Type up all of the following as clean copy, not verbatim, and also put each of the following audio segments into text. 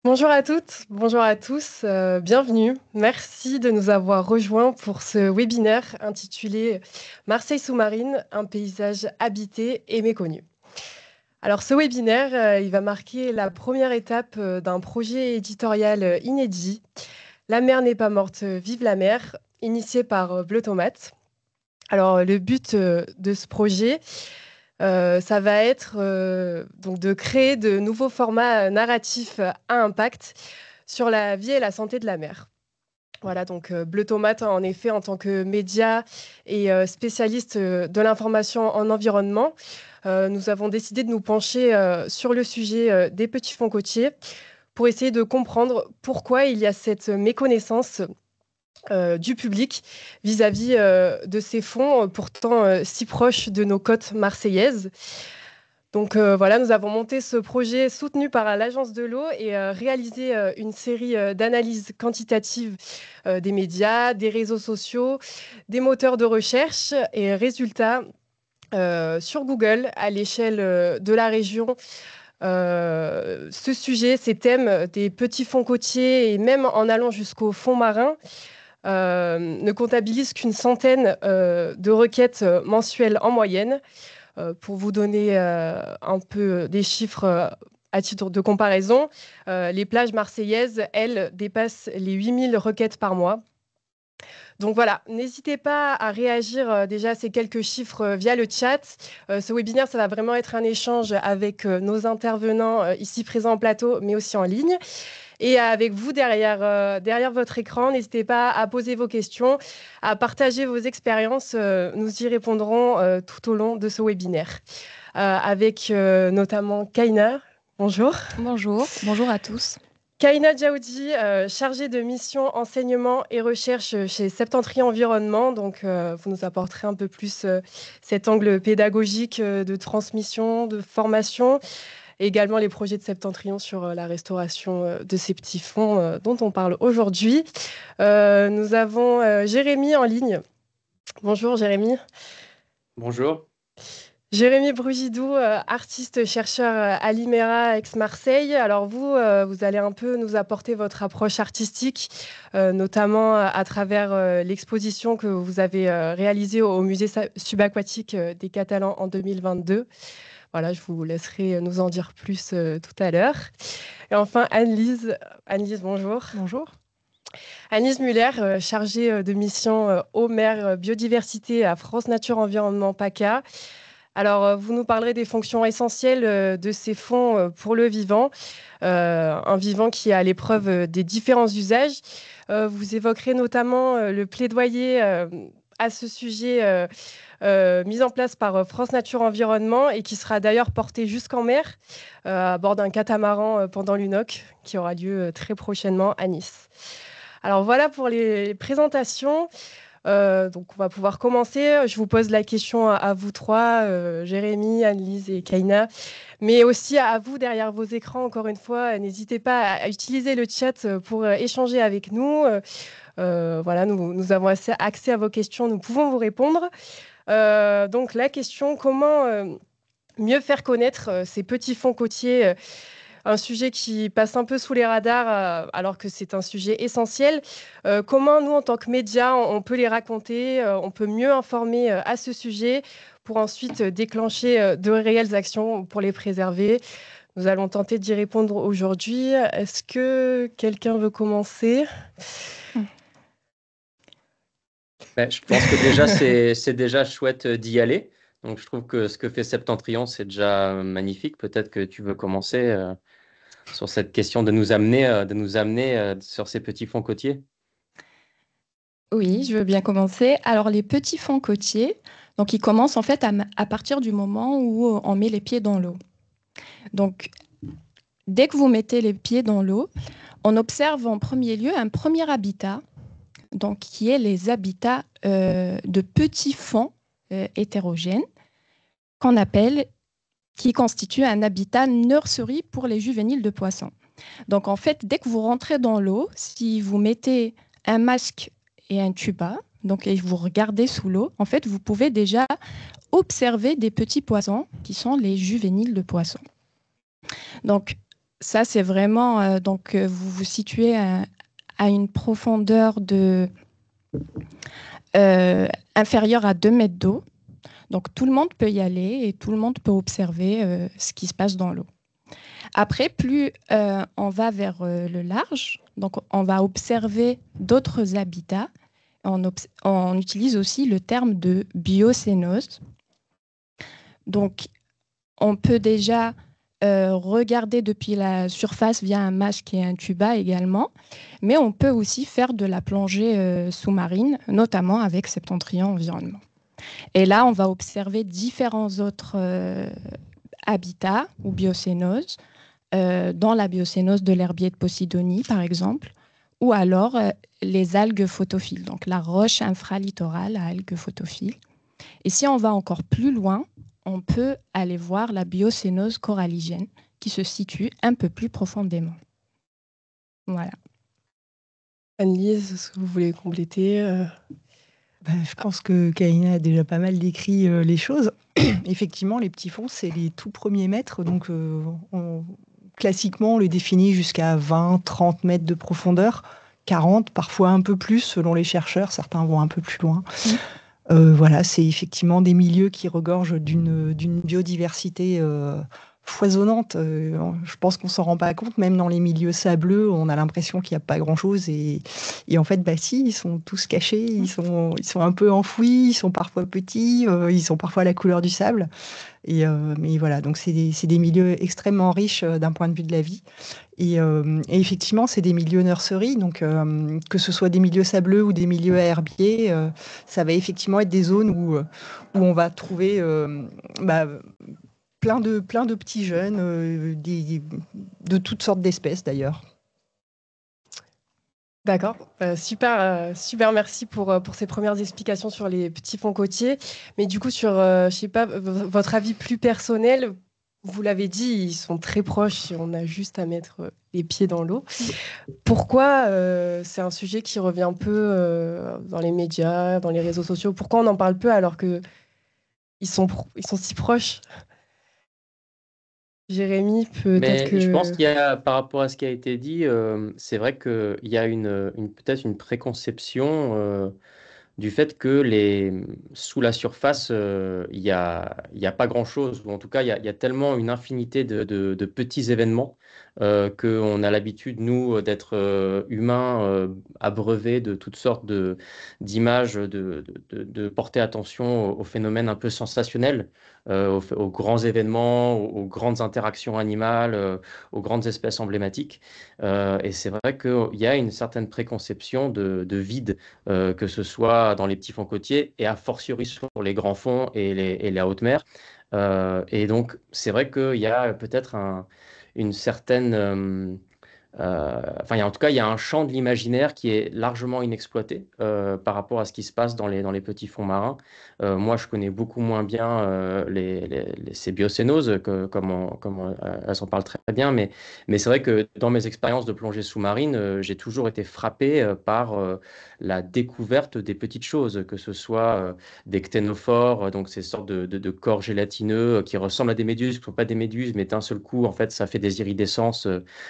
Bonjour à toutes, bonjour à tous, bienvenue. Merci de nous avoir rejoints pour ce webinaire intitulé Marseille sous-marine, un paysage habité et méconnu. Alors ce webinaire, il va marquer la première étape d'un projet éditorial inédit. La mer n'est pas morte, vive la mer, initié par Bleu Tomate. Alors le but de ce projet, ça va être donc de créer de nouveaux formats narratifs à impact sur la vie et la santé de la mer. Voilà, donc Bleu Tomate, en effet, en tant que média et spécialiste de l'information en environnement, nous avons décidé de nous pencher sur le sujet des petits fonds côtiers pour essayer de comprendre pourquoi il y a cette méconnaissance du public vis-à-vis de ces fonds pourtant si proches de nos côtes marseillaises. Donc voilà, nous avons monté ce projet soutenu par l'Agence de l'eau et réalisé une série d'analyses quantitatives des médias, des réseaux sociaux, des moteurs de recherche et résultats sur Google à l'échelle de la région. Ce sujet, ces thèmes des petits fonds côtiers et même en allant jusqu'au fond marin ne comptabilisent qu'une centaine de requêtes mensuelles en moyenne. Pour vous donner un peu des chiffres à titre de comparaison, les plages marseillaises, elles, dépassent les 8000 requêtes par mois. Donc voilà, n'hésitez pas à réagir déjà à ces quelques chiffres via le chat. Ce webinaire, ça va vraiment être un échange avec nos intervenants ici présents en plateau, mais aussi en ligne. Et avec vous derrière votre écran, n'hésitez pas à poser vos questions, à partager vos expériences. Nous y répondrons tout au long de ce webinaire. Avec notamment Kaina. Bonjour. Bonjour à tous. Kaina Djaoudi, chargée de mission enseignement et recherche chez Septentrion Environnement. Donc, vous nous apporterez un peu plus cet angle pédagogique de transmission, de formation, et également les projets de Septentrion sur la restauration de ces petits fonds dont on parle aujourd'hui. Nous avons Jérémy en ligne. Bonjour Jérémy. Bonjour. Jérémy Brugidou, artiste-chercheur à l'IMERA Aix-Marseille. Alors vous, vous allez un peu nous apporter votre approche artistique, notamment à travers l'exposition que vous avez réalisée au musée subaquatique des Catalans en 2022. Voilà, je vous laisserai nous en dire plus tout à l'heure. Et enfin, Anne-Lise. Anne-Lise, bonjour. Bonjour. Anne-Lise Muller, chargée de mission eau, mer, biodiversité à France Nature Environnement PACA. Alors, vous nous parlerez des fonctions essentielles de ces fonds pour le vivant, un vivant qui est à l'épreuve des différents usages. Vous évoquerez notamment le plaidoyer à ce sujet mis en place par France Nature Environnement et qui sera d'ailleurs porté jusqu'en mer à bord d'un catamaran pendant l'UNOC qui aura lieu très prochainement à Nice. Alors voilà pour les présentations. Donc on va pouvoir commencer. Je vous pose la question à vous trois, Jérémy, Anne-Lise et Kaina, mais aussi à vous derrière vos écrans. Encore une fois, n'hésitez pas à utiliser le chat pour échanger avec nous. Voilà, nous avons accès à vos questions, nous pouvons vous répondre. Donc la question, comment mieux faire connaître ces petits fonds côtiers, un sujet qui passe un peu sous les radars alors que c'est un sujet essentiel. Comment nous, en tant que médias, on peut les raconter, on peut mieux informer à ce sujet pour ensuite déclencher de réelles actions pour les préserver. Nous allons tenter d'y répondre aujourd'hui. Est-ce que quelqu'un veut commencer ? Je pense que déjà, c'est déjà chouette d'y aller. Donc, je trouve que ce que fait Septentrion, c'est déjà magnifique. Peut-être que tu veux commencer sur cette question de nous amener sur ces petits fonds côtiers. Oui, je veux bien commencer. Alors, les petits fonds côtiers, donc ils commencent en fait à partir du moment où on met les pieds dans l'eau. Donc, dès que vous mettez les pieds dans l'eau, on observe en premier lieu un premier habitat, donc qui est les habitats de petits fonds hétérogènes qui constituent un habitat nursery pour les juvéniles de poissons. Donc, en fait, dès que vous rentrez dans l'eau, si vous mettez un masque et un tuba, donc, et vous regardez sous l'eau, en fait, vous pouvez déjà observer des petits poissons qui sont les juvéniles de poissons. Donc, Ça, c'est vraiment, vous vous situez à une profondeur inférieure à 2 mètres d'eau. Donc, tout le monde peut y aller et tout le monde peut observer ce qui se passe dans l'eau. Après, plus on va vers le large, donc on va observer d'autres habitats. On utilise aussi le terme de biocénose. Donc, on peut déjà regarder depuis la surface via un masque et un tuba également, mais on peut aussi faire de la plongée sous-marine, notamment avec Septentrion Environnement. Et là, on va observer différents autres habitats ou biocénoses, dans la biocénose de l'herbier de Posidonie, par exemple, ou alors les algues photophiles, donc la roche infralittorale à algues photophiles. Et si on va encore plus loin, on peut aller voir la biocénose coralligène qui se situe un peu plus profondément. Voilà. Anne-Lise, est-ce que vous voulez compléter Je pense que Kaina a déjà pas mal décrit les choses. Effectivement, les petits fonds, c'est les tout premiers mètres. Donc, classiquement, on les définit jusqu'à 20, 30 mètres de profondeur, 40, parfois un peu plus selon les chercheurs. Certains vont un peu plus loin. Voilà, c'est effectivement des milieux qui regorgent d'une biodiversité foisonnante. Je pense qu'on s'en rend pas compte, même dans les milieux sableux, on a l'impression qu'il n'y a pas grand-chose. Et en fait, si, ils sont tous cachés, ils sont un peu enfouis, ils sont parfois petits, ils sont parfois à la couleur du sable. Mais voilà, donc c'est des milieux extrêmement riches d'un point de vue de la vie. Et effectivement, c'est des milieux nurseries, donc que ce soit des milieux sableux ou des milieux herbiers, ça va effectivement être des zones où on va trouver plein de petits jeunes, de toutes sortes d'espèces d'ailleurs. D'accord, super, merci pour ces premières explications sur les petits fonds côtiers. Mais du coup, sur, je sais pas, votre avis plus personnel, vous l'avez dit, ils sont très proches, on a juste à mettre les pieds dans l'eau. Pourquoi c'est un sujet qui revient un peu dans les médias, dans les réseaux sociaux? Pourquoi on en parle peu alors qu'ils sont si proches? Jérémy, peut-être Mais je pense que... qu'il y a, par rapport à ce qui a été dit, c'est vrai qu'il y a peut-être une préconception du fait que sous la surface, il y a pas grand-chose, ou en tout cas, il y a tellement une infinité de petits événements qu'on a l'habitude, nous, d'être humains, abreuvés de toutes sortes d'images, de porter attention aux phénomènes un peu sensationnels, aux grands événements, aux grandes interactions animales, aux grandes espèces emblématiques. Et c'est vrai qu'il y a une certaine préconception de vide, que ce soit dans les petits fonds côtiers et a fortiori sur les grands fonds et la haute mer. Et donc, c'est vrai qu'il y a peut-être une certaine... en tout cas, il y a un champ de l'imaginaire qui est largement inexploité par rapport à ce qui se passe dans les petits fonds marins. Moi, je connais beaucoup moins bien ces biocénoses, elles en parlent très bien, mais c'est vrai que dans mes expériences de plongée sous-marine, j'ai toujours été frappé par la découverte des petites choses, que ce soit des cténophores, donc ces sortes de corps gélatineux qui ressemblent à des méduses, qui ne sont pas des méduses, mais d'un seul coup, en fait, ça fait des iridescences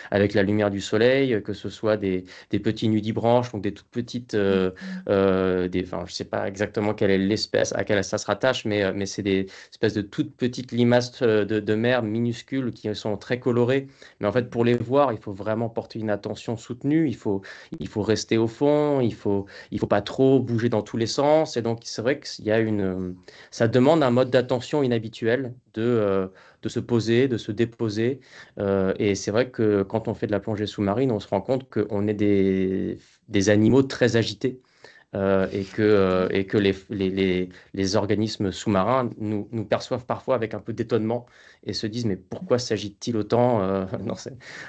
avec la lumière du soleil, que ce soit des petits nudibranches, donc des toutes petites, je ne sais pas exactement quelle est l'espèce à laquelle ça se rattache, mais c'est des espèces de toutes petites limaces de mer minuscules qui sont très colorées. Mais en fait, pour les voir, il faut vraiment porter une attention soutenue, il faut rester au fond, il faut pas trop bouger dans tous les sens. Et donc, c'est vrai qu'il y a ça demande un mode d'attention inhabituel de se poser, de se déposer. Et c'est vrai que quand on fait de la plongée sous-marine, on se rend compte qu'on est des animaux très agités. Et que les organismes sous-marins nous perçoivent parfois avec un peu d'étonnement et se disent mais pourquoi s'agit-il autant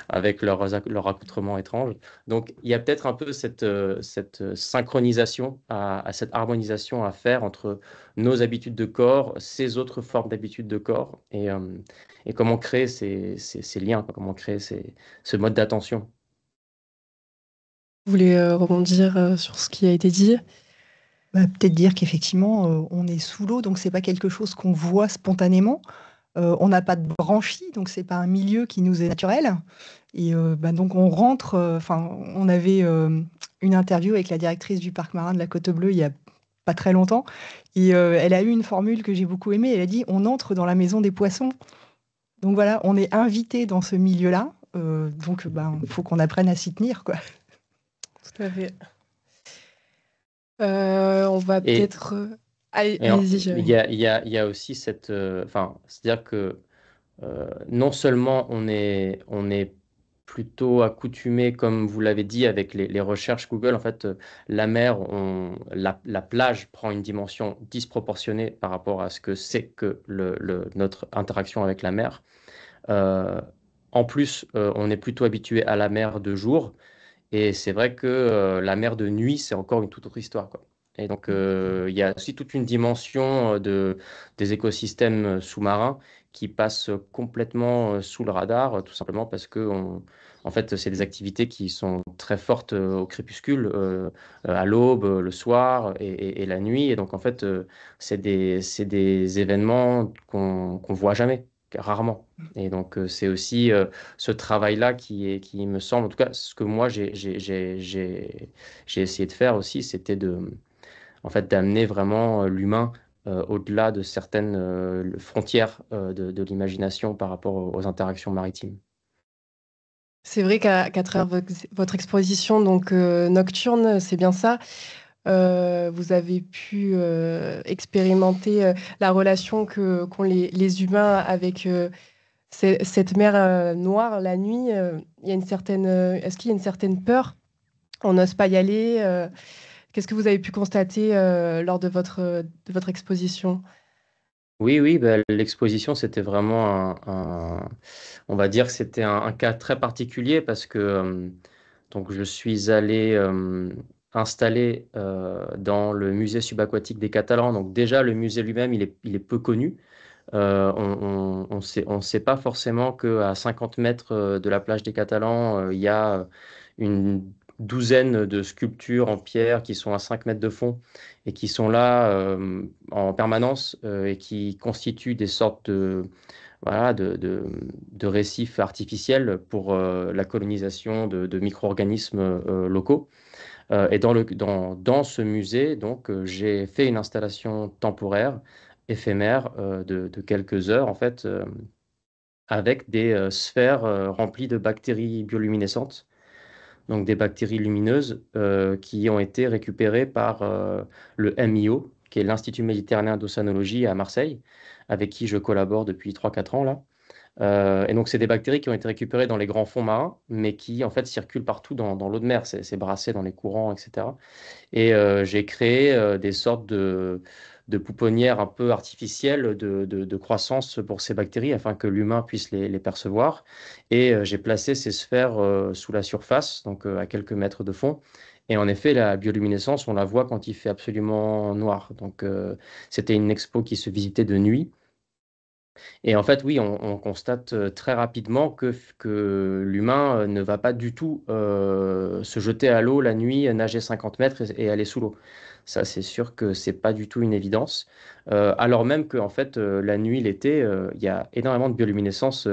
avec leur accoutrement étrange. Donc il y a peut-être un peu cette synchronisation, cette harmonisation à faire entre nos habitudes de corps, ces autres formes d'habitudes de corps et comment créer ces liens, comment créer ce mode d'attention. Vous voulez rebondir sur ce qui a été dit? Peut-être dire qu'effectivement, on est sous l'eau, donc c'est pas quelque chose qu'on voit spontanément. On n'a pas de branchies, donc c'est pas un milieu qui nous est naturel. Et donc on rentre, on avait une interview avec la directrice du parc marin de la Côte Bleue il y a pas très longtemps, et elle a eu une formule que j'ai beaucoup aimée. Elle a dit: on entre dans la maison des poissons. Donc voilà, on est invité dans ce milieu-là, donc faut qu'on apprenne à s'y tenir, quoi. Tout à fait. On va Et, peut-être... Allez, et allez-y, il Jérémy. y a, il y a, il y a aussi cette... c'est-à-dire que non seulement on est plutôt accoutumé, comme vous l'avez dit, avec les recherches Google, en fait, la mer, la plage prend une dimension disproportionnée par rapport à ce que c'est que notre interaction avec la mer. Euh, En plus, on est plutôt habitué à la mer de jour, et c'est vrai que la mer de nuit, c'est encore une toute autre histoire, quoi. Et donc, il y a aussi toute une dimension des écosystèmes sous-marins qui passent complètement sous le radar, tout simplement parce que, en fait, c'est des activités qui sont très fortes au crépuscule, à l'aube, le soir et la nuit. Et donc, en fait, c'est des événements qu'on voit jamais, rarement. Et donc, c'est aussi ce travail-là qui me semble, en tout cas, ce que moi j'ai essayé de faire aussi, c'était en fait, d'amener vraiment l'humain au-delà de certaines frontières de l'imagination par rapport aux interactions maritimes. C'est vrai qu'à travers votre exposition donc, nocturne, c'est bien ça, vous avez pu expérimenter la relation qu'ont les humains avec cette mer noire la nuit. Il y a une certaine, est-ce qu'il y a une certaine peur? On n'ose pas y aller. Qu'est-ce que vous avez pu constater lors de votre exposition? Oui, oui, bah, l'exposition, c'était vraiment on va dire que c'était un cas très particulier parce que donc je suis allé installer dans le musée subaquatique des Catalans. Donc déjà, le musée lui-même, il est peu connu. On sait pas forcément qu'à 50 mètres de la plage des Catalans, il y a une douzaine de sculptures en pierre qui sont à 5 mètres de fond et qui sont là en permanence et qui constituent des sortes voilà, de récifs artificiels pour la colonisation de micro-organismes locaux. Et dans ce musée, donc, j'ai fait une installation temporaire, éphémère, de quelques heures, en fait, avec des sphères remplies de bactéries bioluminescentes, donc des bactéries lumineuses qui ont été récupérées par le MIO, qui est l'Institut méditerranéen d'océanologie à Marseille, avec qui je collabore depuis 3 4 ans là. Et donc, c'est des bactéries qui ont été récupérées dans les grands fonds marins, mais qui, en fait, circulent partout dans l'eau de mer. C'est brassé dans les courants, etc. Et j'ai créé des sortes de pouponnières un peu artificielles de croissance pour ces bactéries afin que l'humain puisse les percevoir. Et j'ai placé ces sphères sous la surface, donc à quelques mètres de fond. Et en effet, la bioluminescence, on la voit quand il fait absolument noir. Donc, c'était une expo qui se visitait de nuit. Et en fait, oui, on constate très rapidement que l'humain ne va pas du tout se jeter à l'eau la nuit, nager 50 mètres et aller sous l'eau. Ça, c'est sûr que c'est pas du tout une évidence. Alors même que, en fait, la nuit, l'été, il y a énormément de bioluminescence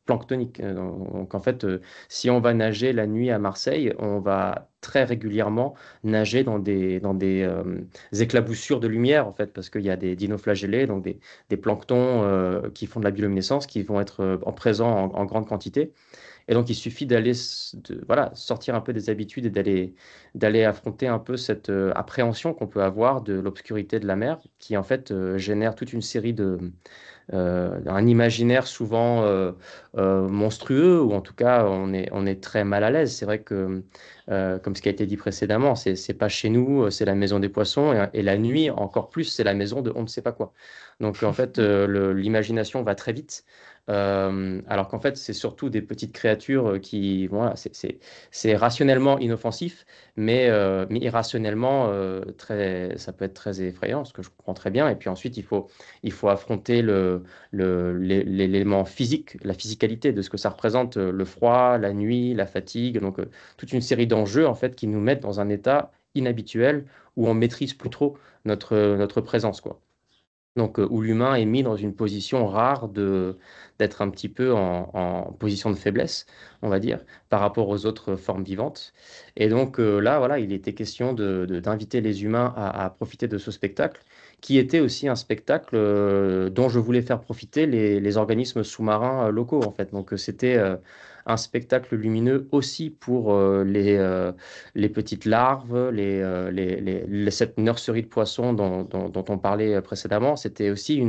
planctonique. Donc, en fait, si on va nager la nuit à Marseille, on va très régulièrement nager dans des éclaboussures de lumière, en fait, parce qu'il y a des dinoflagellés, donc des planctons qui font de la bioluminescence, qui vont être en présent en grande quantité. Et donc, il suffit voilà, sortir un peu des habitudes et d'aller affronter un peu cette appréhension qu'on peut avoir de l'obscurité de la mer, qui en fait génère toute une série un imaginaire souvent monstrueux, ou en tout cas, on est très mal à l'aise. C'est vrai que, comme ce qui a été dit précédemment, c'est pas chez nous, c'est la maison des poissons, et la nuit, encore plus, c'est la maison de on ne sait pas quoi. Donc, en fait, l'imagination va très vite. Alors qu'en fait, c'est surtout des petites créatures qui, voilà, c'est rationnellement inoffensif, mais irrationnellement, ça peut être très effrayant, ce que je comprends très bien. Et puis ensuite, il faut affronter l'élément physique, la physicalité de ce que ça représente, le froid, la nuit, la fatigue, donc toute une série d'enjeux en fait qui nous mettent dans un état inhabituel où on maîtrise plus trop notre présence, quoi. Donc, où l'humain est mis dans une position rare d'être un petit peu en position de faiblesse, on va dire, par rapport aux autres formes vivantes. Et donc là, voilà, il était question d'inviter les humains à profiter de ce spectacle, qui était aussi un spectacle dont je voulais faire profiter les organismes sous-marins locaux, en fait. Donc, c'était un spectacle lumineux aussi pour les petites larves, cette nurserie de poissons dont on parlait précédemment. C'était aussi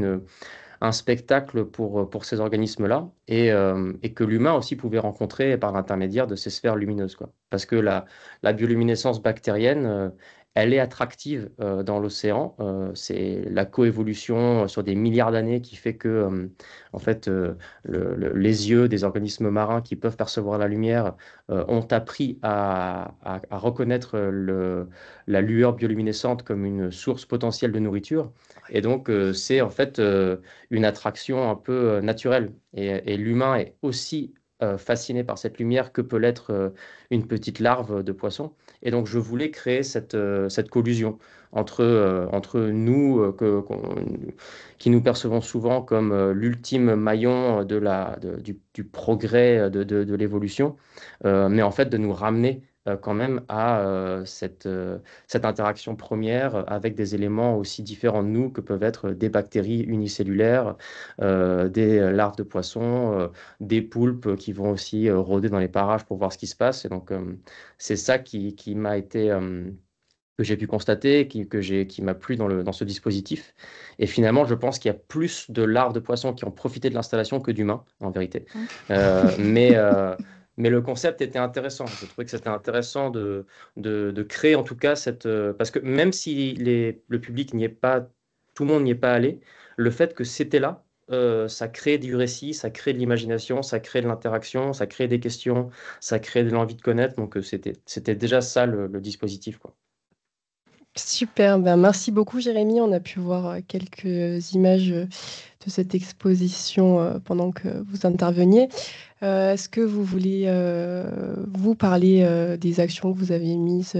un spectacle pour ces organismes-là et que l'humain aussi pouvait rencontrer par l'intermédiaire de ces sphères lumineuses, quoi. Parce que la bioluminescence bactérienne, elle est attractive dans l'océan. C'est la coévolution sur des milliards d'années qui fait que, en fait, les yeux des organismes marins qui peuvent percevoir la lumière ont appris à reconnaître la lueur bioluminescente comme une source potentielle de nourriture. Et donc, c'est en fait une attraction un peu naturelle. Et l'humain est aussi fasciné par cette lumière que peut l'être une petite larve de poisson. Et donc, je voulais créer cette collusion entre nous, qui nous percevons souvent comme l'ultime maillon du progrès de l'évolution, mais en fait de nous ramener quand même à cette interaction première avec des éléments aussi différents de nous que peuvent être des bactéries unicellulaires, des larves de poissons, des poulpes qui vont aussi rôder dans les parages pour voir ce qui se passe. Et donc, c'est ça qui m'a été, que j'ai pu constater, qui m'a plu dans ce dispositif. Et finalement, je pense qu'il y a plus de larves de poissons qui ont profité de l'installation que d'humains, en vérité. Mais le concept était intéressant. Je trouvais que c'était intéressant de créer en tout cas parce que même si le public n'y est pas, tout le monde n'y est pas allé, le fait que c'était là, ça crée du récit, ça crée de l'imagination, ça crée de l'interaction, ça crée des questions, ça crée de l'envie de connaître. Donc c'était déjà ça le dispositif, quoi. Super, ben, merci beaucoup Jérémy. On a pu voir quelques images de cette exposition pendant que vous interveniez. Est-ce que vous voulez vous parler des actions que vous avez mises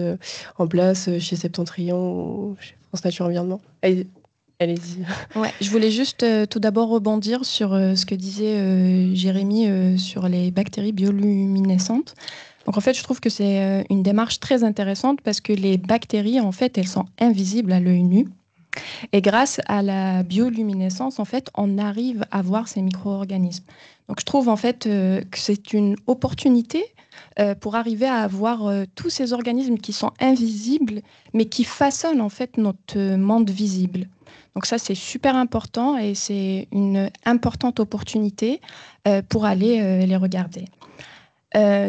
en place chez Septentrion ou chez France Nature Environnement? Allez-y. Ouais, je voulais juste tout d'abord rebondir sur ce que disait Jérémy sur les bactéries bioluminescentes. Donc en fait, je trouve que c'est une démarche très intéressante parce que les bactéries, en fait, elles sont invisibles à l'œil nu. Et grâce à la bioluminescence, en fait, on arrive à voir ces micro-organismes. Donc je trouve en fait que c'est une opportunité pour arriver à voir tous ces organismes qui sont invisibles, mais qui façonnent en fait notre monde visible. Donc ça, c'est super important et c'est une importante opportunité pour aller les regarder.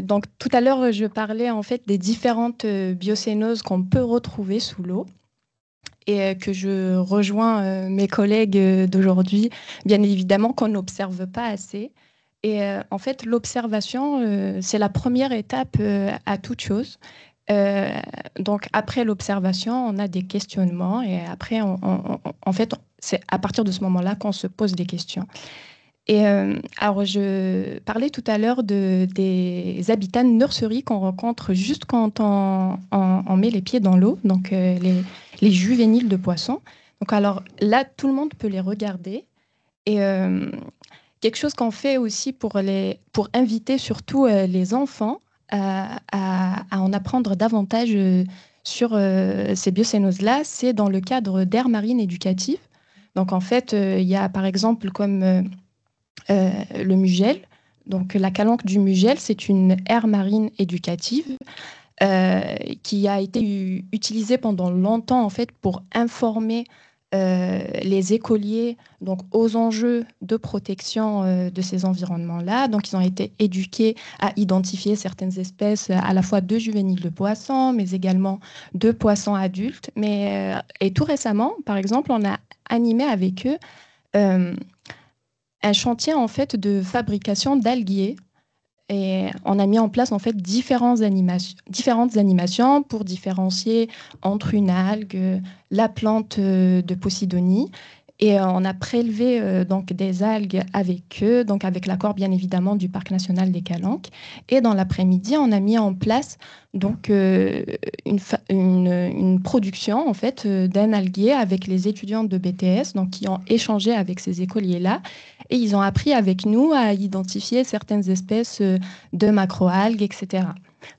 Donc tout à l'heure, je parlais en fait des différentes biocénoses qu'on peut retrouver sous l'eau et que je rejoins mes collègues d'aujourd'hui, bien évidemment qu'on n'observe pas assez. Et en fait, l'observation, c'est la première étape à toute chose. Donc après l'observation, on a des questionnements et après, en fait, c'est à partir de ce moment-là qu'on se pose des questions. Et alors, je parlais tout à l'heure des habitats de nurserie qu'on rencontre juste quand on met les pieds dans l'eau, donc les juvéniles de poissons. Donc alors là, tout le monde peut les regarder. Et quelque chose qu'on fait aussi pour inviter surtout les enfants à en apprendre davantage sur ces biocénoses-là, c'est dans le cadre d'aires marines éducatives. Donc en fait, il y a par exemple comme le Mugel. Donc, la calanque du Mugel, c'est une aire marine éducative qui a été utilisée pendant longtemps en fait pour informer les écoliers donc aux enjeux de protection de ces environnements-là. Donc, ils ont été éduqués à identifier certaines espèces à la fois de juvéniles de poissons, mais également de poissons adultes. Et tout récemment, par exemple, on a animé avec eux un chantier en fait de fabrication d'alguiers et on a mis en place en fait différentes animations pour différencier entre une algue, la plante de Posidonie Et on a prélevé donc des algues avec eux, donc avec l'accord bien évidemment du Parc national des Calanques. Et dans l'après-midi, on a mis en place donc une production en fait d'un alguier avec les étudiantes de BTS, donc qui ont échangé avec ces écoliers-là, et ils ont appris avec nous à identifier certaines espèces de macroalgues, etc.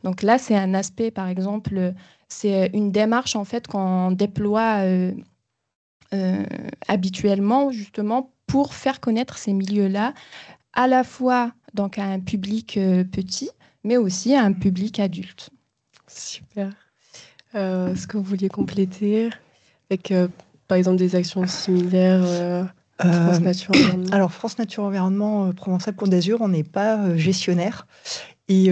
Donc là, c'est un aspect, par exemple, c'est une démarche en fait qu'on déploie habituellement justement pour faire connaître ces milieux-là à la fois donc à un public petit, mais aussi à un public adulte. Super. Est-ce que vous vouliez compléter avec, par exemple, des actions similaires France Nature Environnement? Alors, France Nature Environnement, Provence-Alpes-Côte d'Azur, on n'est pas gestionnaire. Et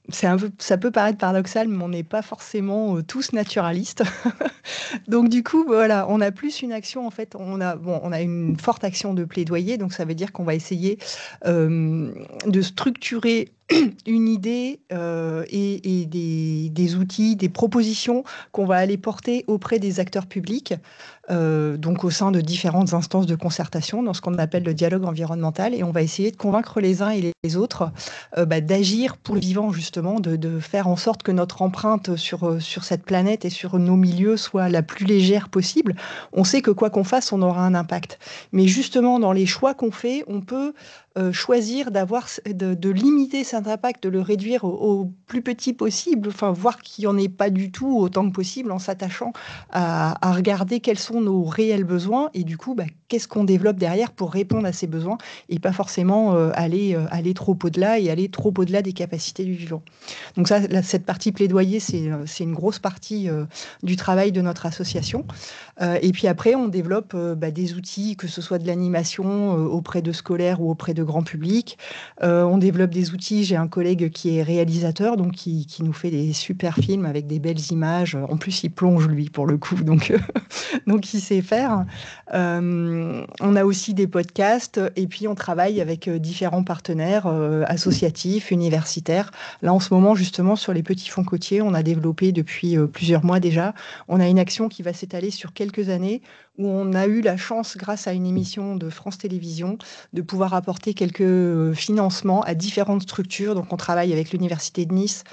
ça peut paraître paradoxal, mais on n'est pas forcément tous naturalistes. Donc du coup, voilà, on a plus une action, en fait, on a une forte action de plaidoyer, donc ça veut dire qu'on va essayer de structurer une idée et des outils, des propositions qu'on va aller porter auprès des acteurs publics, donc au sein de différentes instances de concertation dans ce qu'on appelle le dialogue environnemental, et on va essayer de convaincre les uns et les autres d'agir pour le vivant, justement, de faire en sorte que notre empreinte sur cette planète et sur nos milieux soit la plus légère possible. On sait que quoi qu'on fasse, on aura un impact. Mais justement, dans les choix qu'on fait, on peut choisir de limiter cet impact, de le réduire au plus petit possible, enfin, voire qu'il n'y en ait pas du tout autant que possible, en s'attachant à regarder quels sont nos réels besoins et du coup, qu'est-ce qu'on développe derrière pour répondre à ces besoins et pas forcément aller trop au-delà et aller trop au-delà des capacités du vivant. Donc ça, cette partie plaidoyer, c'est une grosse partie du travail de notre association. Et puis après, on développe des outils, que ce soit de l'animation auprès de scolaires ou auprès de grand public. On développe des outils. J'ai un collègue qui est réalisateur, donc qui nous fait des super films avec des belles images. En plus, il plonge, lui, pour le coup, donc il sait faire. On a aussi des podcasts et puis on travaille avec différents partenaires associatifs, universitaires. Là, en ce moment, justement, sur les petits fonds côtiers, on a développé depuis plusieurs mois déjà. On a une action qui va s'étaler sur quelques années où on a eu la chance, grâce à une émission de France Télévisions, de pouvoir apporter quelques financements à différentes structures. Donc, on travaille avec l'Université de Nice,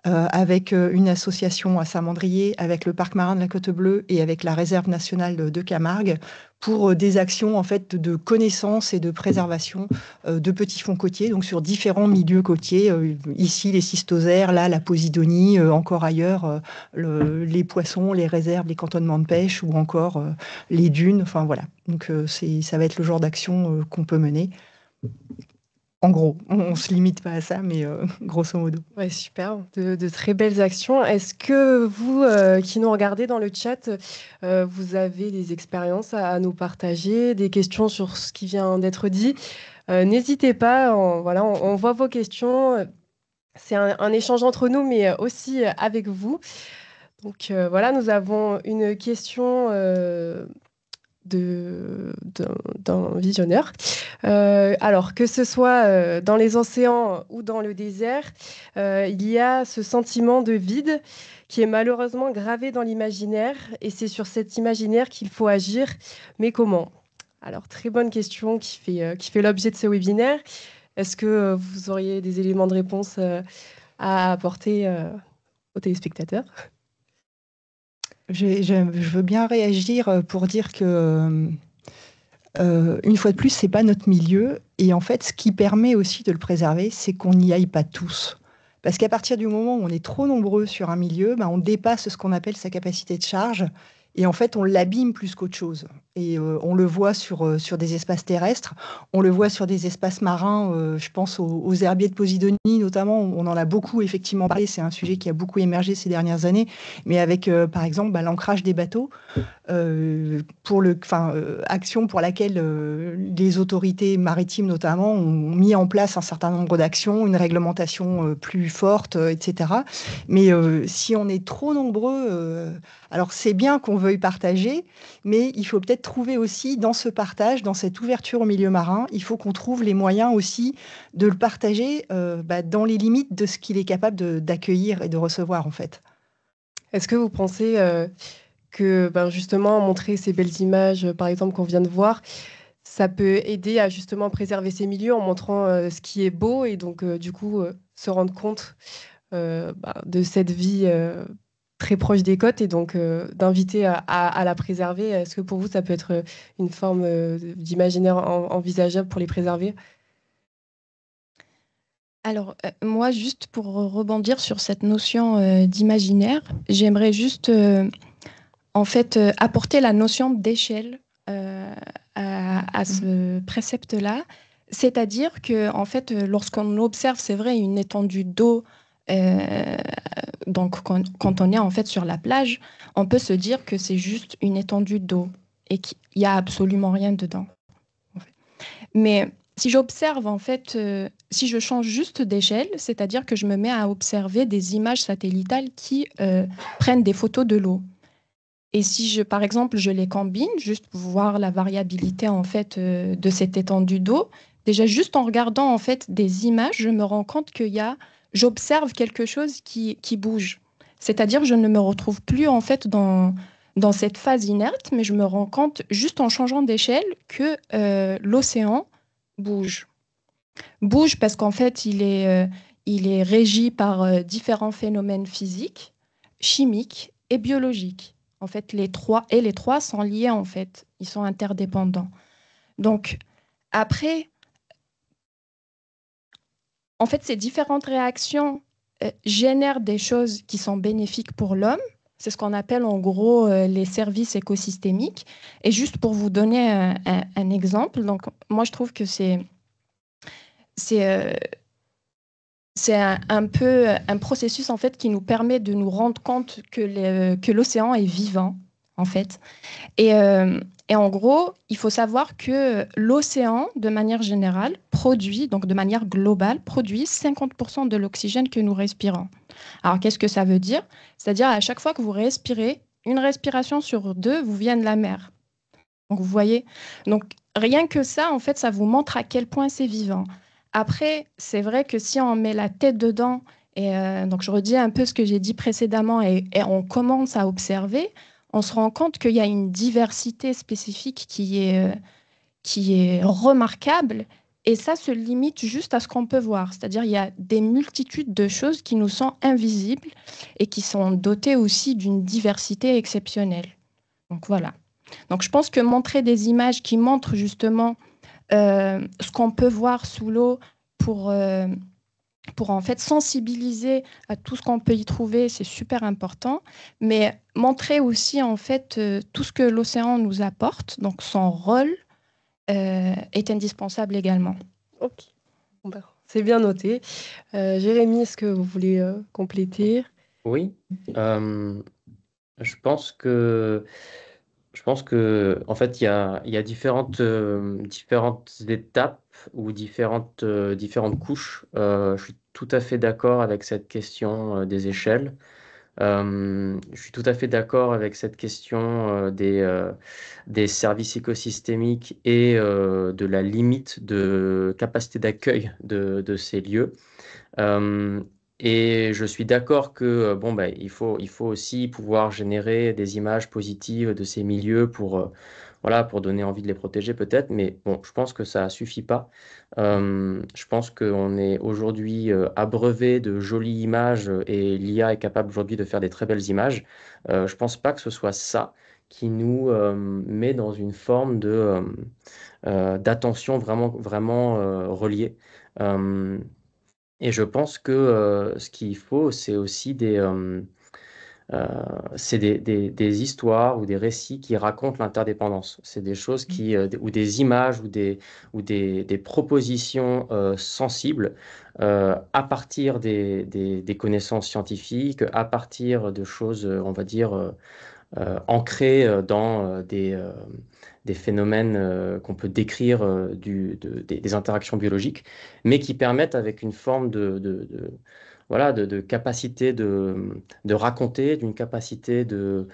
avec une association à Saint-Mandrier, avec le Parc marin de la Côte-Bleue et avec la Réserve nationale de Camargue, pour des actions en fait de connaissance et de préservation de petits fonds côtiers, donc sur différents milieux côtiers, ici les cistosaires, là la Posidonie, encore ailleurs les poissons, les réserves, les cantonnements de pêche ou encore les dunes, enfin voilà. Donc ça va être le genre d'action qu'on peut mener. En gros, on ne se limite pas à ça, mais grosso modo. Ouais, super, de très belles actions. Est-ce que vous, qui nous regardez dans le chat, vous avez des expériences à nous partager, des questions sur ce qui vient d'être dit? N'hésitez pas, voilà, on voit vos questions. C'est un échange entre nous, mais aussi avec vous. Donc voilà, nous avons une question d'un visionneur. Alors, que ce soit dans les océans ou dans le désert, il y a ce sentiment de vide qui est malheureusement gravé dans l'imaginaire, et c'est sur cet imaginaire qu'il faut agir. Mais comment? Alors, très bonne question qui fait l'objet de ce webinaire. Est-ce que vous auriez des éléments de réponse à apporter aux téléspectateurs? Je veux bien réagir pour dire que, une fois de plus, c'est pas notre milieu. Et en fait, ce qui permet aussi de le préserver, c'est qu'on n'y aille pas tous. Parce qu'à partir du moment où on est trop nombreux sur un milieu, on dépasse ce qu'on appelle sa capacité de charge. Et en fait, on l'abîme plus qu'autre chose. Et on le voit sur des espaces terrestres, on le voit sur des espaces marins. Je pense aux herbiers de Posidonie, notamment. On en a beaucoup, effectivement, parlé. C'est un sujet qui a beaucoup émergé ces dernières années. Mais avec, par exemple, l'ancrage des bateaux, action pour laquelle les autorités maritimes, notamment, ont mis en place un certain nombre d'actions, une réglementation plus forte, etc. Mais si on est trop nombreux... alors, c'est bien qu'on veuille partager, mais il faut peut-être trouver aussi dans ce partage, dans cette ouverture au milieu marin, il faut qu'on trouve les moyens aussi de le partager dans les limites de ce qu'il est capable d'accueillir et de recevoir, en fait. Est-ce que vous pensez que justement montrer ces belles images, par exemple, qu'on vient de voir, ça peut aider à justement préserver ces milieux en montrant ce qui est beau et donc du coup se rendre compte de cette vie très proche des côtes et donc d'inviter à la préserver. Est-ce que pour vous, ça peut être une forme d'imaginaire envisageable pour les préserver? Alors, moi, juste pour rebondir sur cette notion d'imaginaire, j'aimerais juste en fait apporter la notion d'échelle à ce précepte-là. C'est-à-dire que, en fait, lorsqu'on observe, c'est vrai, une étendue d'eau, euh, donc quand on est en fait sur la plage, on peut se dire que c'est juste une étendue d'eau et qu'il n'y a absolument rien dedans. En fait. Mais si j'observe, en fait, si je change juste d'échelle, c'est-à-dire que je me mets à observer des images satellitales qui prennent des photos de l'eau. Et si par exemple, je les combine, juste pour voir la variabilité en fait de cette étendue d'eau, déjà juste en regardant en fait des images, je me rends compte j'observe quelque chose qui bouge. C'est-à-dire, je ne me retrouve plus en fait dans cette phase inerte, mais je me rends compte juste en changeant d'échelle que l'océan bouge. Bouge parce qu'en fait, il est régi par différents phénomènes physiques, chimiques et biologiques. En fait, les trois sont liés, en fait. Ils sont interdépendants. Donc, après, en fait, ces différentes réactions génèrent des choses qui sont bénéfiques pour l'homme. C'est ce qu'on appelle en gros les services écosystémiques. Et juste pour vous donner un exemple, donc moi je trouve que c'est c'est un peu un processus en fait qui nous permet de nous rendre compte que l'océan est vivant en fait. Et, euh, et en gros, il faut savoir que l'océan, de manière générale, produit, donc de manière globale, produit 50% de l'oxygène que nous respirons. Alors qu'est-ce que ça veut dire? C'est-à-dire à chaque fois que vous respirez, une respiration sur deux vous vient de la mer. Donc, vous voyez, donc rien que ça, en fait, ça vous montre à quel point c'est vivant. Après, c'est vrai que si on met la tête dedans, et donc je redis un peu ce que j'ai dit précédemment, et on commence à observer, on se rend compte qu'il y a une diversité spécifique qui est remarquable, et ça se limite juste à ce qu'on peut voir. C'est-à-dire il y a des multitudes de choses qui nous sont invisibles et qui sont dotées aussi d'une diversité exceptionnelle. Donc voilà. Donc, je pense que montrer des images qui montrent justement ce qu'on peut voir sous l'eau pour, euh, pour en fait sensibiliser à tout ce qu'on peut y trouver, c'est super important. Mais montrer aussi en fait tout ce que l'océan nous apporte, donc son rôle, est indispensable également. Ok, bon, c'est bien noté. Jérémy, est-ce que vous voulez compléter? Oui, euh, je pense que en fait, il y a différentes étapes ou différentes couches. Je suis tout à fait d'accord avec cette question des échelles. Je suis tout à fait d'accord avec cette question des services écosystémiques et de la limite de capacité d'accueil de ces lieux. Euh, et je suis d'accord que bon, bah, il faut aussi pouvoir générer des images positives de ces milieux pour, voilà, pour donner envie de les protéger peut-être, mais bon, je pense que ça suffit pas. Je pense qu'on est aujourd'hui abreuvé de jolies images et l'IA est capable aujourd'hui de faire des très belles images. Je pense pas que ce soit ça qui nous met dans une forme d'attention vraiment reliée. Euh, et je pense que ce qu'il faut, c'est aussi euh, des histoires ou des récits qui racontent l'interdépendance. C'est des choses ou des images ou des propositions sensibles à partir des connaissances scientifiques, à partir de choses, on va dire, ancrées dans des phénomènes qu'on peut décrire des interactions biologiques, mais qui permettent avec une forme voilà, de capacité de raconter, d'une capacité de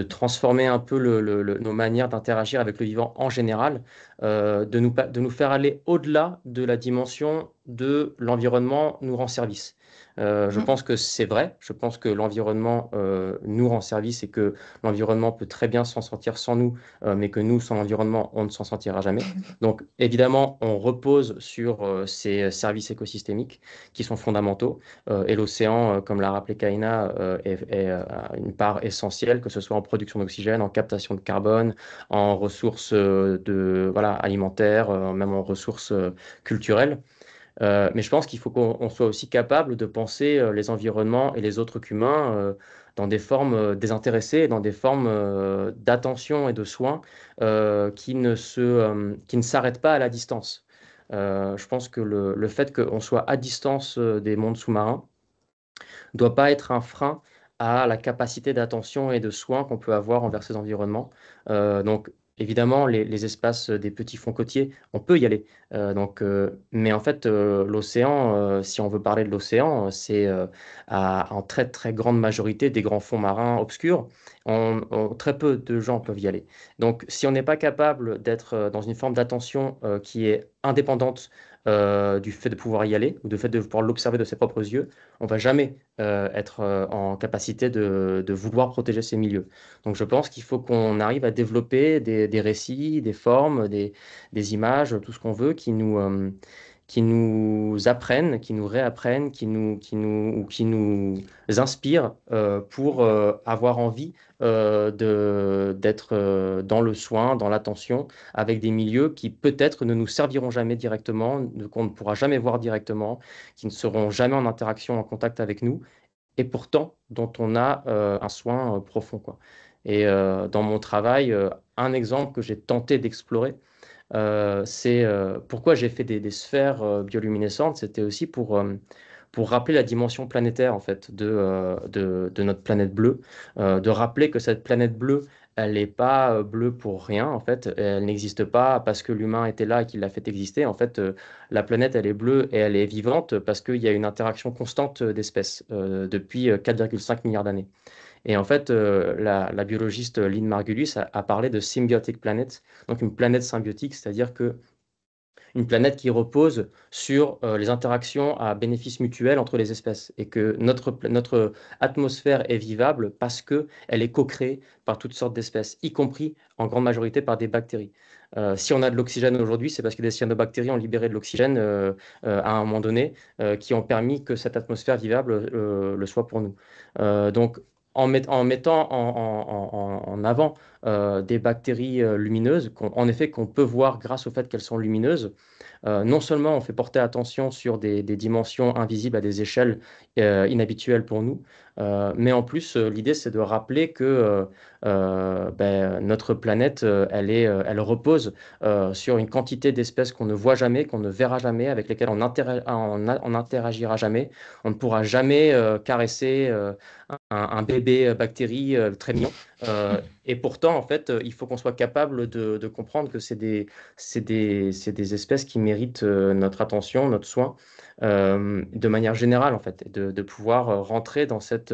transformer un peu nos manières d'interagir avec le vivant en général, de nous faire aller au-delà de la dimension de l'environnement nous rend service. Je pense que c'est vrai. Je pense que l'environnement nous rend service et que l'environnement peut très bien s'en sortir sans nous, mais que nous, sans l'environnement, on ne s'en sortira jamais. Donc, évidemment, on repose sur ces services écosystémiques qui sont fondamentaux. Et l'océan, comme l'a rappelé Kaina, est une part essentielle, que ce soit en production d'oxygène, en captation de carbone, en ressources alimentaires, même en ressources culturelles. Mais je pense qu'il faut qu'on soit aussi capable de penser les environnements et les autres qu'humains dans des formes désintéressées, dans des formes d'attention et de soins qui ne s'arrêtent pas à la distance. Je pense que le fait qu'on soit à distance des mondes sous-marins ne doit pas être un frein à la capacité d'attention et de soins qu'on peut avoir envers ces environnements. Donc, évidemment, les espaces des petits fonds côtiers, on peut y aller. Mais en fait, l'océan, si on veut parler de l'océan, c'est en très très grande majorité des grands fonds marins obscurs. Très peu de gens peuvent y aller. Donc, si on n'est pas capable d'être dans une forme d'attention qui est indépendante du fait de pouvoir y aller ou du fait de pouvoir l'observer de ses propres yeux, on va jamais être en capacité de vouloir protéger ces milieux. Donc je pense qu'il faut qu'on arrive à développer des récits, des formes, des images, tout ce qu'on veut qui nous apprennent, qui nous réapprennent, qui nous inspirent pour avoir envie d'être dans le soin, dans l'attention, avec des milieux qui peut-être ne nous serviront jamais directement, qu'on ne pourra jamais voir directement, qui ne seront jamais en interaction, en contact avec nous, et pourtant dont on a un soin profond, quoi. Et dans mon travail, un exemple que j'ai tenté d'explorer, c'est pourquoi j'ai fait des sphères bioluminescentes, c'était aussi pour rappeler la dimension planétaire en fait de notre planète bleue, de rappeler que cette planète bleue, elle n'est pas bleue pour rien en fait, elle n'existe pas parce que l'humain était là et qu'il l'a fait exister. En fait, la planète, elle est bleue et elle est vivante parce qu'il y a une interaction constante d'espèces depuis 4,5 milliards d'années. Et en fait, la biologiste Lynn Margulis a parlé de symbiotic planet, donc une planète symbiotique, c'est-à-dire que une planète qui repose sur les interactions à bénéfice mutuel entre les espèces et que notre atmosphère est vivable parce qu'elle est co-créée par toutes sortes d'espèces, y compris en grande majorité par des bactéries. Si on a de l'oxygène aujourd'hui, c'est parce que des cyanobactéries ont libéré de l'oxygène à un moment donné qui ont permis que cette atmosphère vivable le soit pour nous. Donc, en mettant en avant des bactéries lumineuses, en effet qu'on peut voir grâce au fait qu'elles sont lumineuses, non seulement on fait porter attention sur des dimensions invisibles à des échelles inhabituelles pour nous, mais en plus, l'idée, c'est de rappeler que notre planète, elle repose sur une quantité d'espèces qu'on ne voit jamais, qu'on ne verra jamais, avec lesquelles on n'interagira jamais. On ne pourra jamais caresser un bébé bactérie très mignon. Et pourtant, en fait, il faut qu'on soit capable de comprendre que c'est des espèces qui méritent notre attention, notre soin, de manière générale, en fait, et de pouvoir rentrer dans cette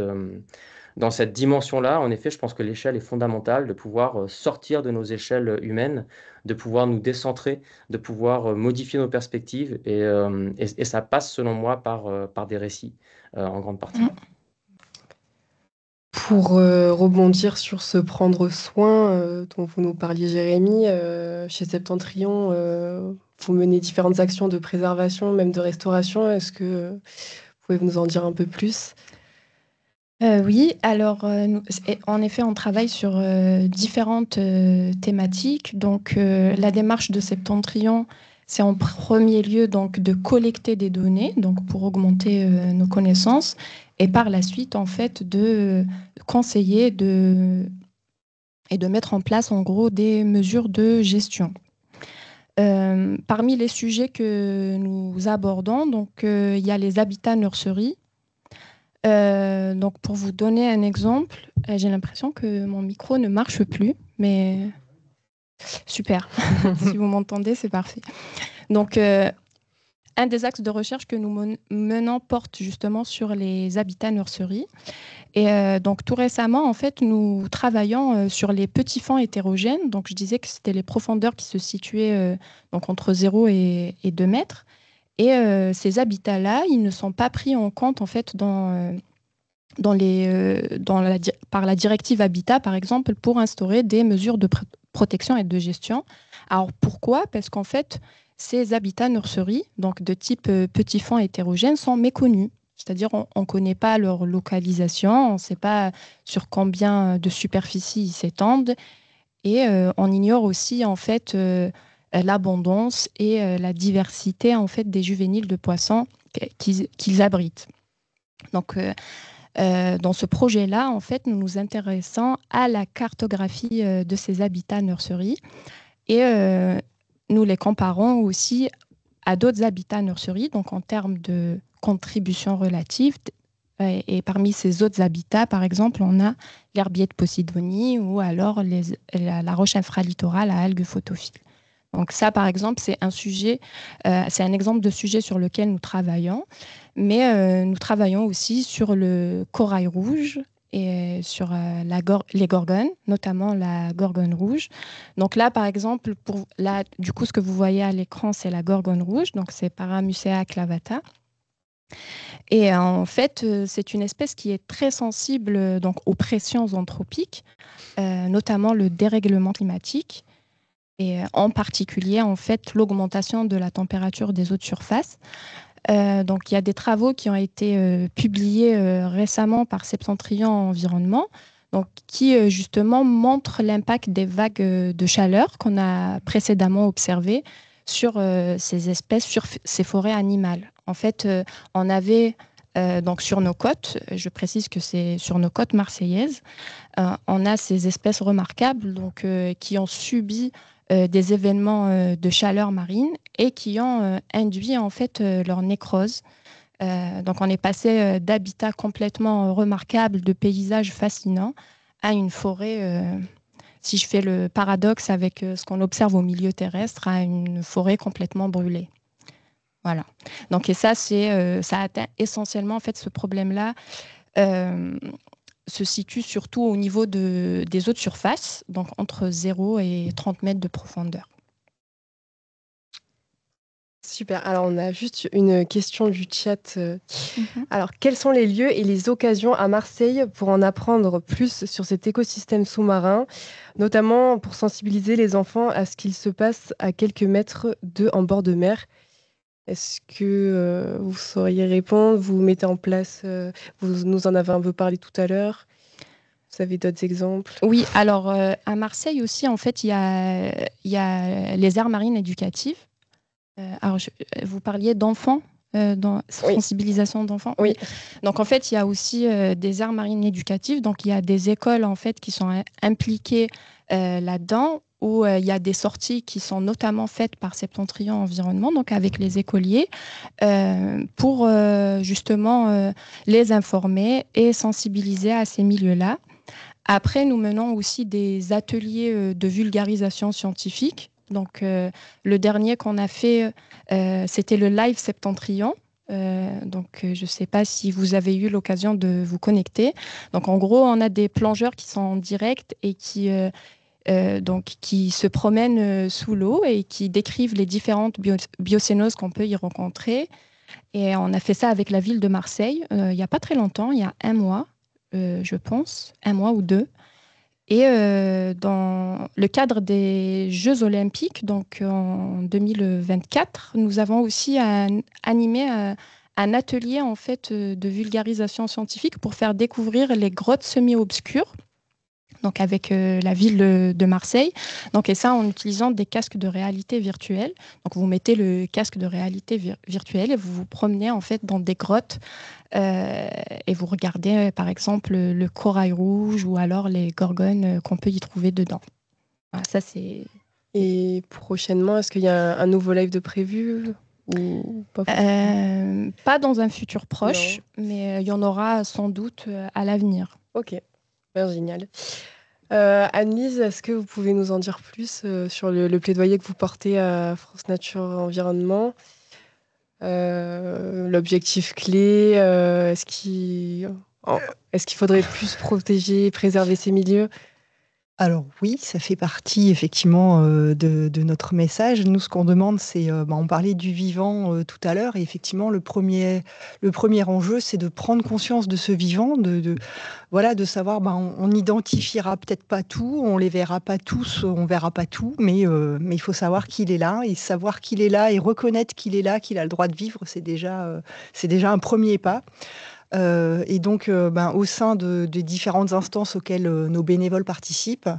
dimension-là. En effet, je pense que l'échelle est fondamentale, de pouvoir sortir de nos échelles humaines, de pouvoir nous décentrer, de pouvoir modifier nos perspectives, et ça passe, selon moi, par des récits, en grande partie. Pour rebondir sur ce prendre soin dont vous nous parliez, Jérémy, chez Septentrion, vous menez différentes actions de préservation, même de restauration. Est-ce que vous pouvez nous en dire un peu plus? Oui, alors en effet, on travaille sur différentes thématiques. Donc, la démarche de Septentrion, c'est en premier lieu donc de collecter des données, donc pour augmenter nos connaissances, et par la suite, en fait, de conseiller et de mettre en place, en gros, des mesures de gestion. Parmi les sujets que nous abordons, donc il y a les habitats nurseries. Donc, pour vous donner un exemple, j'ai l'impression que mon micro ne marche plus, mais super. Si vous m'entendez, c'est parfait. Donc, un des axes de recherche que nous menons porte justement sur les habitats nurseries. Et donc, tout récemment, en fait, nous travaillons sur les petits fonds hétérogènes. Donc, je disais que c'était les profondeurs qui se situaient donc entre 0 et 2 mètres. Et ces habitats-là, ils ne sont pas pris en compte en fait par la directive Habitat, par exemple, pour instaurer des mesures de protection et de gestion. Alors pourquoi? Parce qu'en fait, ces habitats nurseries, donc de type petits fonds hétérogènes, sont méconnus. C'est-à-dire on ne connaît pas leur localisation, on ne sait pas sur combien de superficie ils s'étendent, et on ignore aussi en fait l'abondance et la diversité en fait des juvéniles de poissons qu'ils abritent. Donc dans ce projet-là, en fait, nous nous intéressons à la cartographie de ces habitats nurseries et nous les comparons aussi à d'autres habitats nurseries, donc en termes de contribution relative. Et parmi ces autres habitats, par exemple, on a l'herbier de Posidonie ou alors la roche infralittorale à algues photophiles. Donc ça, par exemple, c'est un exemple de sujet sur lequel nous travaillons, mais nous travaillons aussi sur le corail rouge et sur les gorgones, notamment la gorgone rouge. Donc là, par exemple, du coup, ce que vous voyez à l'écran, c'est la gorgone rouge, donc c'est Paramusea clavata. Et en fait, c'est une espèce qui est très sensible donc, aux pressions anthropiques, notamment le dérèglement climatique et en particulier en fait l'augmentation de la température des eaux de surface. Donc il y a des travaux qui ont été publiés récemment par Septentrion Environnement, donc, qui justement montrent l'impact des vagues de chaleur qu'on a précédemment observées sur ces espèces, sur ces forêts animales. En fait, on avait donc sur nos côtes, je précise que c'est sur nos côtes marseillaises, on a ces espèces remarquables donc, qui ont subi des événements de chaleur marine et qui ont induit en fait leur nécrose. Donc on est passé d'habitats complètement remarquables, de paysages fascinants, à une forêt, si je fais le paradoxe avec ce qu'on observe au milieu terrestre, à une forêt complètement brûlée. Voilà. Donc et ça atteint essentiellement en fait ce problème-là. Se situe surtout au niveau des eaux de surface, donc entre 0 et 30 mètres de profondeur. Super. Alors, on a juste une question du chat. Alors, quels sont les lieux et les occasions à Marseille pour en apprendre plus sur cet écosystème sous-marin, notamment pour sensibiliser les enfants à ce qu'il se passe à quelques mètres d'eux en bord de mer? Est-ce que vous sauriez répondre? Vous mettez en place, vous nous en avez un peu parlé tout à l'heure. Vous avez d'autres exemples? Oui, alors à Marseille aussi, en fait, il y a les aires marines éducatives. Alors, vous parliez d'enfants, sensibilisation d'enfants. Oui. Donc, en fait, il y a aussi des aires marines éducatives. Donc, il y a des écoles, en fait, qui sont impliquées là-dedans, où il y a des sorties qui sont notamment faites par Septentrion Environnement, donc avec les écoliers, pour justement les informer et sensibiliser à ces milieux-là. Après, nous menons aussi des ateliers de vulgarisation scientifique. Donc, le dernier qu'on a fait, c'était le live Septentrion. Donc, je ne sais pas si vous avez eu l'occasion de vous connecter. Donc, en gros, on a des plongeurs qui sont en direct et qui se promènent sous l'eau et qui décrivent les différentes biocénoses qu'on peut y rencontrer. Et on a fait ça avec la ville de Marseille il n'y a pas très longtemps, il y a un mois, je pense, un mois ou deux. Et dans le cadre des Jeux olympiques, donc en 2024, nous avons aussi animé un atelier en fait de vulgarisation scientifique pour faire découvrir les grottes semi-obscures, donc avec la ville de Marseille. Donc, et ça en utilisant des casques de réalité virtuelle. Donc vous mettez le casque de réalité virtuelle et vous vous promenez en fait dans des grottes et vous regardez par exemple le corail rouge ou alors les gorgones qu'on peut y trouver dedans. Voilà, ça c'est. Et prochainement, est-ce qu'il y a un nouveau live de prévu ou pas forcément? Pas dans un futur proche, mais il y en aura sans doute à l'avenir. Ok, ben, génial. Anne-Lise, est-ce que vous pouvez nous en dire plus sur le plaidoyer que vous portez à France Nature Environnement? L'objectif clé, est-ce qu'il faudrait plus protéger, préserver ces milieux? Alors oui, ça fait partie effectivement de notre message. Nous, ce qu'on demande, c'est, on parlait du vivant tout à l'heure, et effectivement, le premier enjeu, c'est de prendre conscience de ce vivant, voilà, de savoir, on n'identifiera peut-être pas tout, on les verra pas tous, on verra pas tout, mais il faut savoir qu'il est là, et savoir qu'il est là, et reconnaître qu'il est là, qu'il a le droit de vivre, c'est déjà un premier pas. Et donc, au sein des différentes instances auxquelles nos bénévoles participent,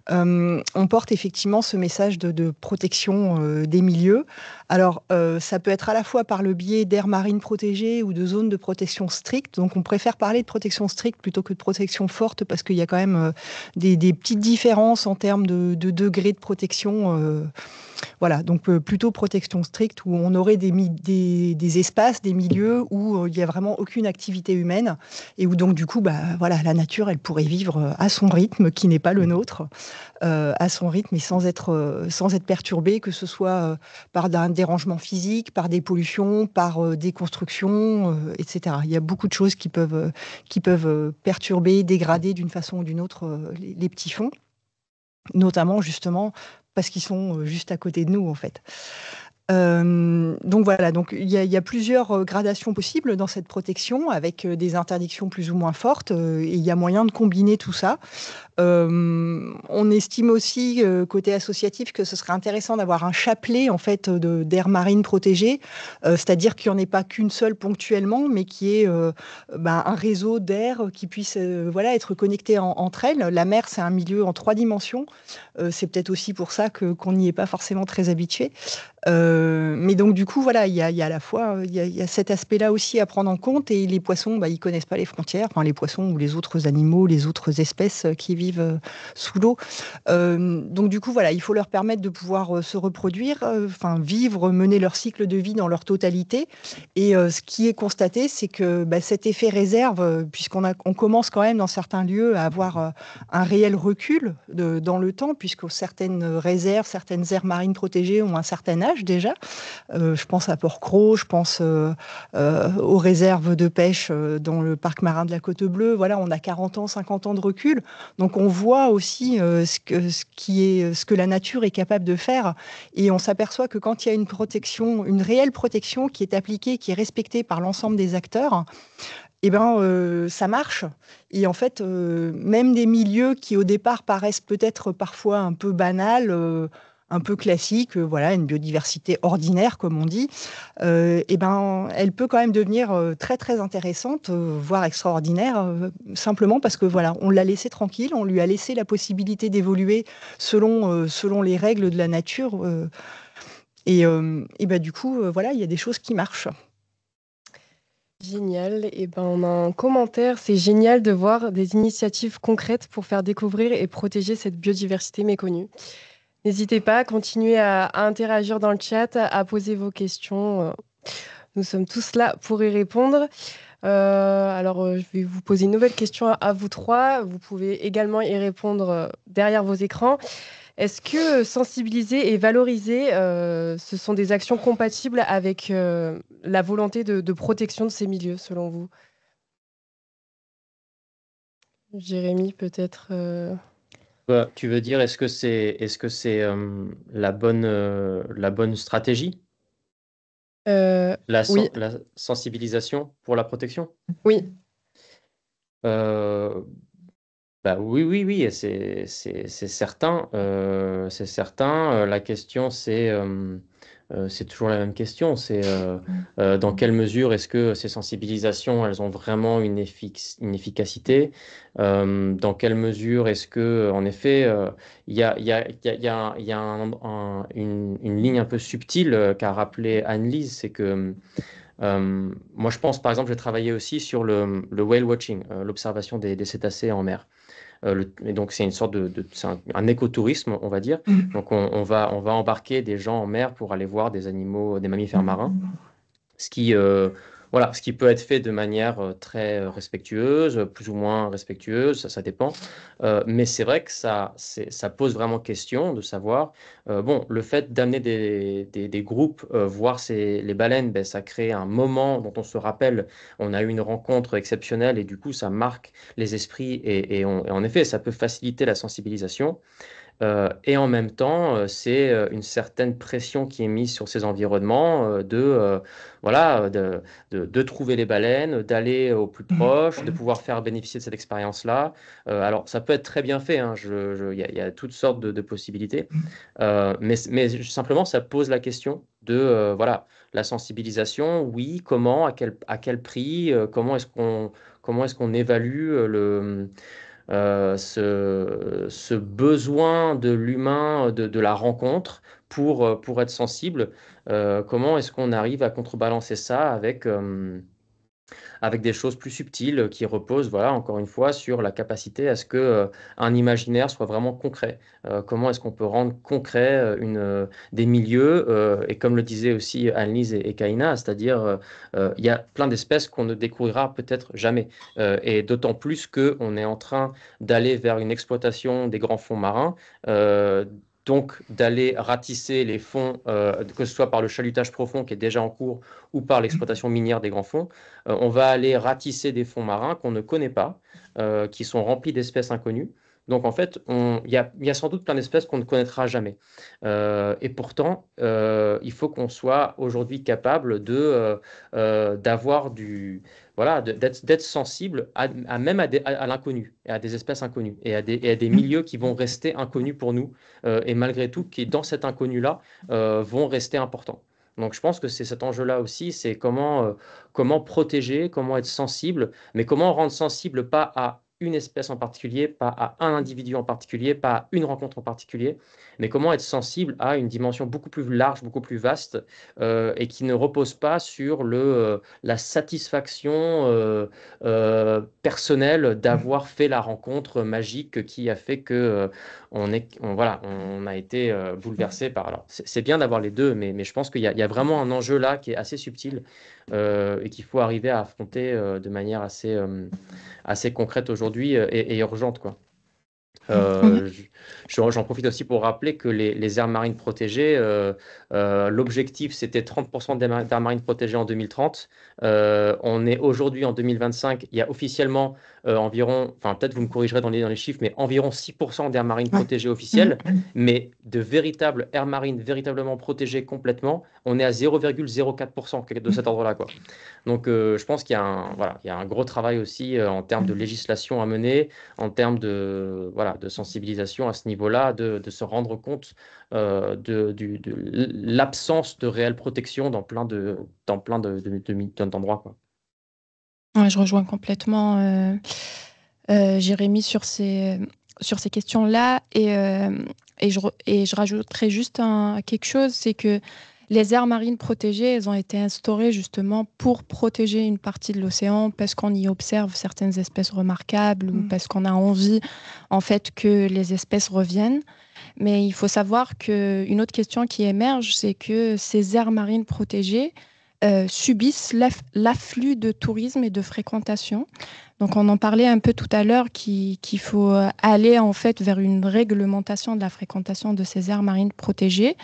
on porte effectivement ce message de protection des milieux. Alors, ça peut être à la fois par le biais d'aires marines protégées ou de zones de protection stricte. Donc, on préfère parler de protection stricte plutôt que de protection forte, parce qu'il y a quand même des petites différences en termes de degré de protection. Voilà, donc plutôt protection stricte, où on aurait des espaces, des milieux où il n'y a vraiment aucune activité humaine, et où donc du coup, voilà, la nature, elle pourrait vivre à son rythme, qui n'est pas le nôtre, à son rythme, et sans être perturbée, que ce soit par un dérangement physique, par des pollutions, par des constructions, etc. Il y a beaucoup de choses qui peuvent perturber, dégrader d'une façon ou d'une autre les petits fonds, notamment justement parce qu'ils sont juste à côté de nous, en fait. Donc voilà, donc il y a plusieurs gradations possibles dans cette protection, avec des interdictions plus ou moins fortes, et il y a moyen de combiner tout ça. On estime aussi, côté associatif, que ce serait intéressant d'avoir un chapelet en fait d'aires marines protégées, c'est-à-dire qu'il n'y en ait pas qu'une seule ponctuellement, mais qui est un réseau d'aires qui puisse voilà, être connecté entre elles. La mer, c'est un milieu en 3 dimensions. C'est peut-être aussi pour ça qu'on n'y est pas forcément très habitué. Mais donc du coup, voilà, il y a à la fois il y a cet aspect-là aussi à prendre en compte, et les poissons, ils connaissent pas les frontières, enfin les poissons ou les autres animaux, les autres espèces qui vivent sous l'eau. Donc du coup, voilà, il faut leur permettre de pouvoir se reproduire, vivre, mener leur cycle de vie dans leur totalité. Et ce qui est constaté, c'est que cet effet réserve, on commence quand même dans certains lieux à avoir un réel recul dans le temps, puisque certaines réserves, certaines aires marines protégées ont un certain âge déjà. Je pense à Port-Cros, je pense aux réserves de pêche dans le parc marin de la Côte Bleue. Voilà, on a 40 ans, 50 ans de recul. Donc on voit aussi ce que la nature est capable de faire. Et on s'aperçoit que quand il y a une protection, une réelle protection qui est appliquée, qui est respectée par l'ensemble des acteurs, ça marche. Et en fait, même des milieux qui au départ paraissent peut-être parfois un peu banals, un peu classiques, voilà, une biodiversité ordinaire comme on dit, elle peut quand même devenir très très intéressante, voire extraordinaire, simplement parce que voilà, on l'a laissé tranquille, on lui a laissé la possibilité d'évoluer selon les règles de la nature, du coup, voilà, il y a des choses qui marchent. Génial. On a un commentaire. C'est génial de voir des initiatives concrètes pour faire découvrir et protéger cette biodiversité méconnue. N'hésitez pas à continuer à interagir dans le chat, à poser vos questions. Nous sommes tous là pour y répondre. Je vais vous poser une nouvelle question à vous trois. Vous pouvez également y répondre derrière vos écrans. Est-ce que sensibiliser et valoriser, ce sont des actions compatibles avec la volonté de protection de ces milieux, selon vous? Jérémy, peut-être. Tu veux dire, est-ce que c'est la bonne stratégie, Oui, la sensibilisation pour la protection? oui. Euh, oui, oui, oui, et c'est certain. C'est certain. La question, c'est toujours la même question. C'est dans quelle mesure est-ce que ces sensibilisations, elles ont vraiment une efficacité? Dans quelle mesure est-ce que, en effet, il y a, il y a, il y a une ligne un peu subtile qu'a rappelé Anne-Lise, c'est que moi, je pense, par exemple, j'ai travaillé aussi sur le whale watching, l'observation des cétacés en mer. Et donc, c'est une sorte c'est un écotourisme, on va dire. Donc, on va embarquer des gens en mer pour aller voir des animaux, des mammifères marins. Ce qui, Voilà, ce qui peut être fait de manière très respectueuse, plus ou moins respectueuse, ça dépend. Mais c'est vrai que ça pose vraiment question de savoir, bon, le fait d'amener des groupes voir les baleines, ben, ça crée un moment dont on se rappelle, on a eu une rencontre exceptionnelle et du coup, ça marque les esprits et en effet, ça peut faciliter la sensibilisation. Et en même temps, c'est une certaine pression qui est mise sur ces environnements voilà, de trouver les baleines, d'aller au plus proche, de pouvoir faire bénéficier de cette expérience-là. Alors, ça peut être très bien fait, hein, il y a toutes sortes de possibilités, mais simplement, ça pose la question de voilà, la sensibilisation, oui, comment, à quel prix, comment est-ce qu'on évalue ce besoin de l'humain, de la rencontre pour être sensible. Comment est-ce qu'on arrive à contrebalancer ça avec des choses plus subtiles qui reposent, voilà, encore une fois, sur la capacité à ce que un imaginaire soit vraiment concret. Comment est-ce qu'on peut rendre concret des milieux et comme le disait aussi Annelise et Kaina, c'est-à-dire il y a plein d'espèces qu'on ne découvrira peut-être jamais. Et d'autant plus qu'on est en train d'aller vers une exploitation des grands fonds marins. Donc d'aller ratisser les fonds, que ce soit par le chalutage profond qui est déjà en cours ou par l'exploitation minière des grands fonds. On va aller ratisser des fonds marins qu'on ne connaît pas, qui sont remplis d'espèces inconnues. Donc en fait, il y a sans doute plein d'espèces qu'on ne connaîtra jamais. Et pourtant, il faut qu'on soit aujourd'hui capable d'avoir voilà, d'être sensible même à l'inconnu, et à des espèces inconnues, et à des milieux qui vont rester inconnus pour nous, et malgré tout, qui dans cet inconnu-là, vont rester importants. Donc je pense que c'est cet enjeu-là aussi, c'est comment protéger, comment être sensible, mais comment rendre sensible pas à une espèce en particulier, pas à un individu en particulier, pas à une rencontre en particulier, mais comment être sensible à une dimension beaucoup plus large, beaucoup plus vaste, et qui ne repose pas sur la satisfaction personnelle d'avoir fait la rencontre magique qui a fait que voilà, on a été bouleversé par. Alors, c'est bien d'avoir les deux, mais je pense qu'il y a vraiment un enjeu là qui est assez subtil et qu'il faut arriver à affronter de manière assez concrète aujourd'hui et urgente, quoi. J'en profite aussi pour rappeler que les aires marines protégées, l'objectif c'était 30% d'aires marines protégées en 2030. On est aujourd'hui en 2025, il y a officiellement environ, enfin peut-être vous me corrigerez dans les chiffres, mais environ 6% d'aires marines protégées officielles, mais de véritables aires marines véritablement protégées complètement, on est à 0,04% de cet ordre-là, quoi. Donc je pense qu'il y a voilà, il y a un gros travail aussi en termes de législation à mener, en termes voilà, de sensibilisation à ce niveau-là, de se rendre compte de l'absence de réelle protection dans plein d'endroits, quoi. Ouais, je rejoins complètement Jérémy sur ces questions-là. Et je rajouterais juste quelque chose, c'est que les aires marines protégées, elles ont été instaurées justement pour protéger une partie de l'océan parce qu'on y observe certaines espèces remarquables ou parce qu'on a envie en fait que les espèces reviennent. Mais il faut savoir qu'une autre question qui émerge, c'est que ces aires marines protégées subissent l'afflux de tourisme et de fréquentation. Donc on en parlait un peu tout à l'heure qu'il faut aller en fait vers une réglementation de la fréquentation de ces aires marines protégées.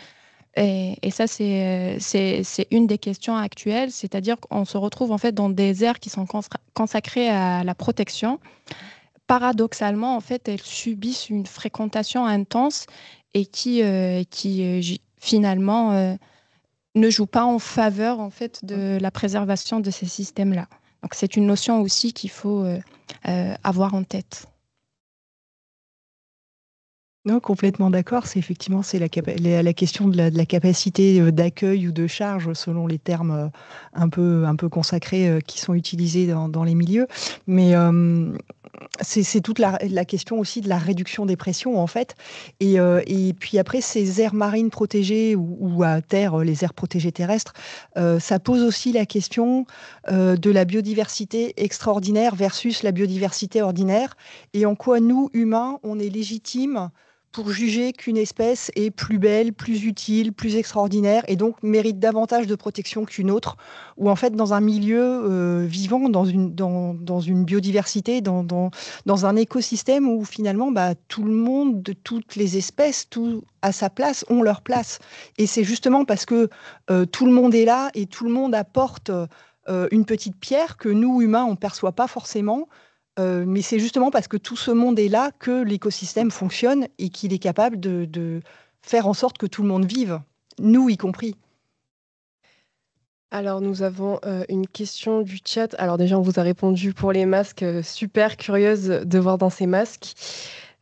Et ça, c'est une des questions actuelles, c'est-à-dire qu'on se retrouve en fait dans des aires qui sont consacrées à la protection. Paradoxalement, en fait, elles subissent une fréquentation intense et qui finalement ne joue pas en faveur en fait de la préservation de ces systèmes-là. Donc c'est une notion aussi qu'il faut avoir en tête. Non, complètement d'accord. C'est effectivement la question de la capacité d'accueil ou de charge selon les termes un peu consacrés qui sont utilisés dans les milieux. Mais c'est toute la question aussi de la réduction des pressions en fait. Et puis après ces aires marines protégées ou à terre les aires protégées terrestres, ça pose aussi la question de la biodiversité extraordinaire versus la biodiversité ordinaire et en quoi nous humains on est légitimes pour juger qu'une espèce est plus belle, plus utile, plus extraordinaire et donc mérite davantage de protection qu'une autre, ou en fait dans un milieu vivant, dans une biodiversité, dans un écosystème où finalement tout le monde, de toutes les espèces, tout à sa place, ont leur place. Et c'est justement parce que tout le monde est là et tout le monde apporte une petite pierre que nous, humains, on ne perçoit pas forcément. Mais c'est justement parce que tout ce monde est là que l'écosystème fonctionne et qu'il est capable de faire en sorte que tout le monde vive, nous y compris. Alors, nous avons une question du chat. Alors, déjà, on vous a répondu pour les masques. Super curieuse de voir dans ces masques.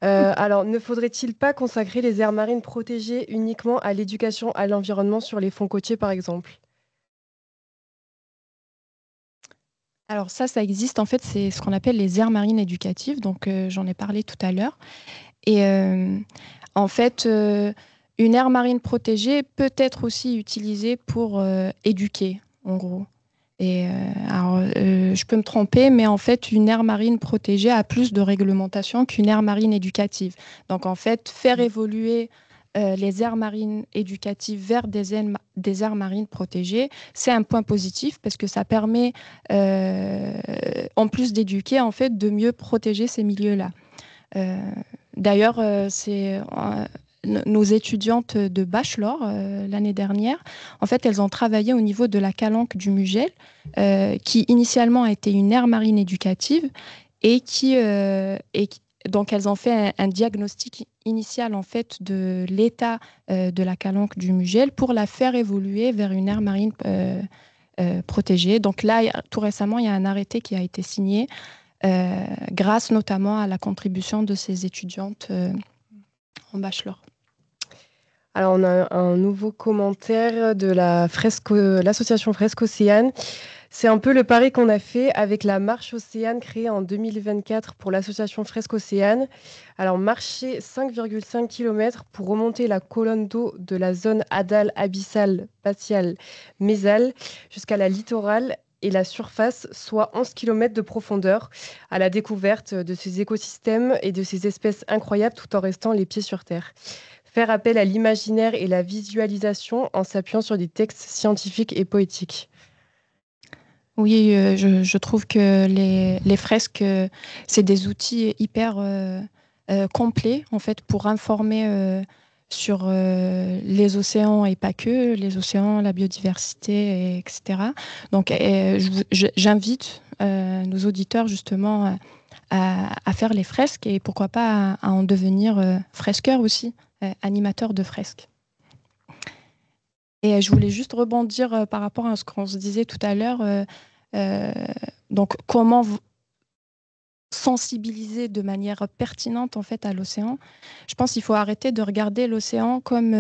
Alors, ne faudrait-il pas consacrer les aires marines protégées uniquement à l'éducation à l'environnement sur les fonds côtiers, par exemple? Alors ça existe en fait, c'est ce qu'on appelle les aires marines éducatives, donc j'en ai parlé tout à l'heure. Et en fait, une aire marine protégée peut être aussi utilisée pour éduquer, en gros. Et alors, je peux me tromper, mais en fait, une aire marine protégée a plus de réglementation qu'une aire marine éducative. Donc en fait, faire évoluer les aires marines éducatives vers des aires marines protégées, c'est un point positif parce que ça permet, en plus d'éduquer, en fait, de mieux protéger ces milieux-là. D'ailleurs, nos étudiantes de bachelor l'année dernière, en fait, elles ont travaillé au niveau de la calanque du Mugel, qui initialement a été une aire marine éducative et donc elles ont fait un diagnostic initial en fait de l'état de la calanque du Mugel pour la faire évoluer vers une aire marine protégée. Donc là, tout récemment, il y a un arrêté qui a été signé grâce notamment à la contribution de ces étudiantes en bachelor. Alors, on a un nouveau commentaire de l'association Fresque Océane. C'est un peu le pari qu'on a fait avec la marche Océane créée en 2024 pour l'association Fresque Océane. Alors, marcher 5,5 km pour remonter la colonne d'eau de la zone hadale abyssale spatiale mésale jusqu'à la littorale et la surface, soit 11 km de profondeur, à la découverte de ces écosystèmes et de ces espèces incroyables tout en restant les pieds sur terre. Faire appel à l'imaginaire et la visualisation en s'appuyant sur des textes scientifiques et poétiques. Oui, je trouve que les fresques, c'est des outils hyper complets en fait pour informer sur les océans et pas que, les océans, la biodiversité, etc. Donc, j'invite nos auditeurs justement à faire les fresques et pourquoi pas à en devenir fresqueurs aussi, animateurs de fresques. Et je voulais juste rebondir par rapport à ce qu'on se disait tout à l'heure. Donc, comment sensibiliser de manière pertinente en fait à l'océan? Je pense qu'il faut arrêter de regarder l'océan comme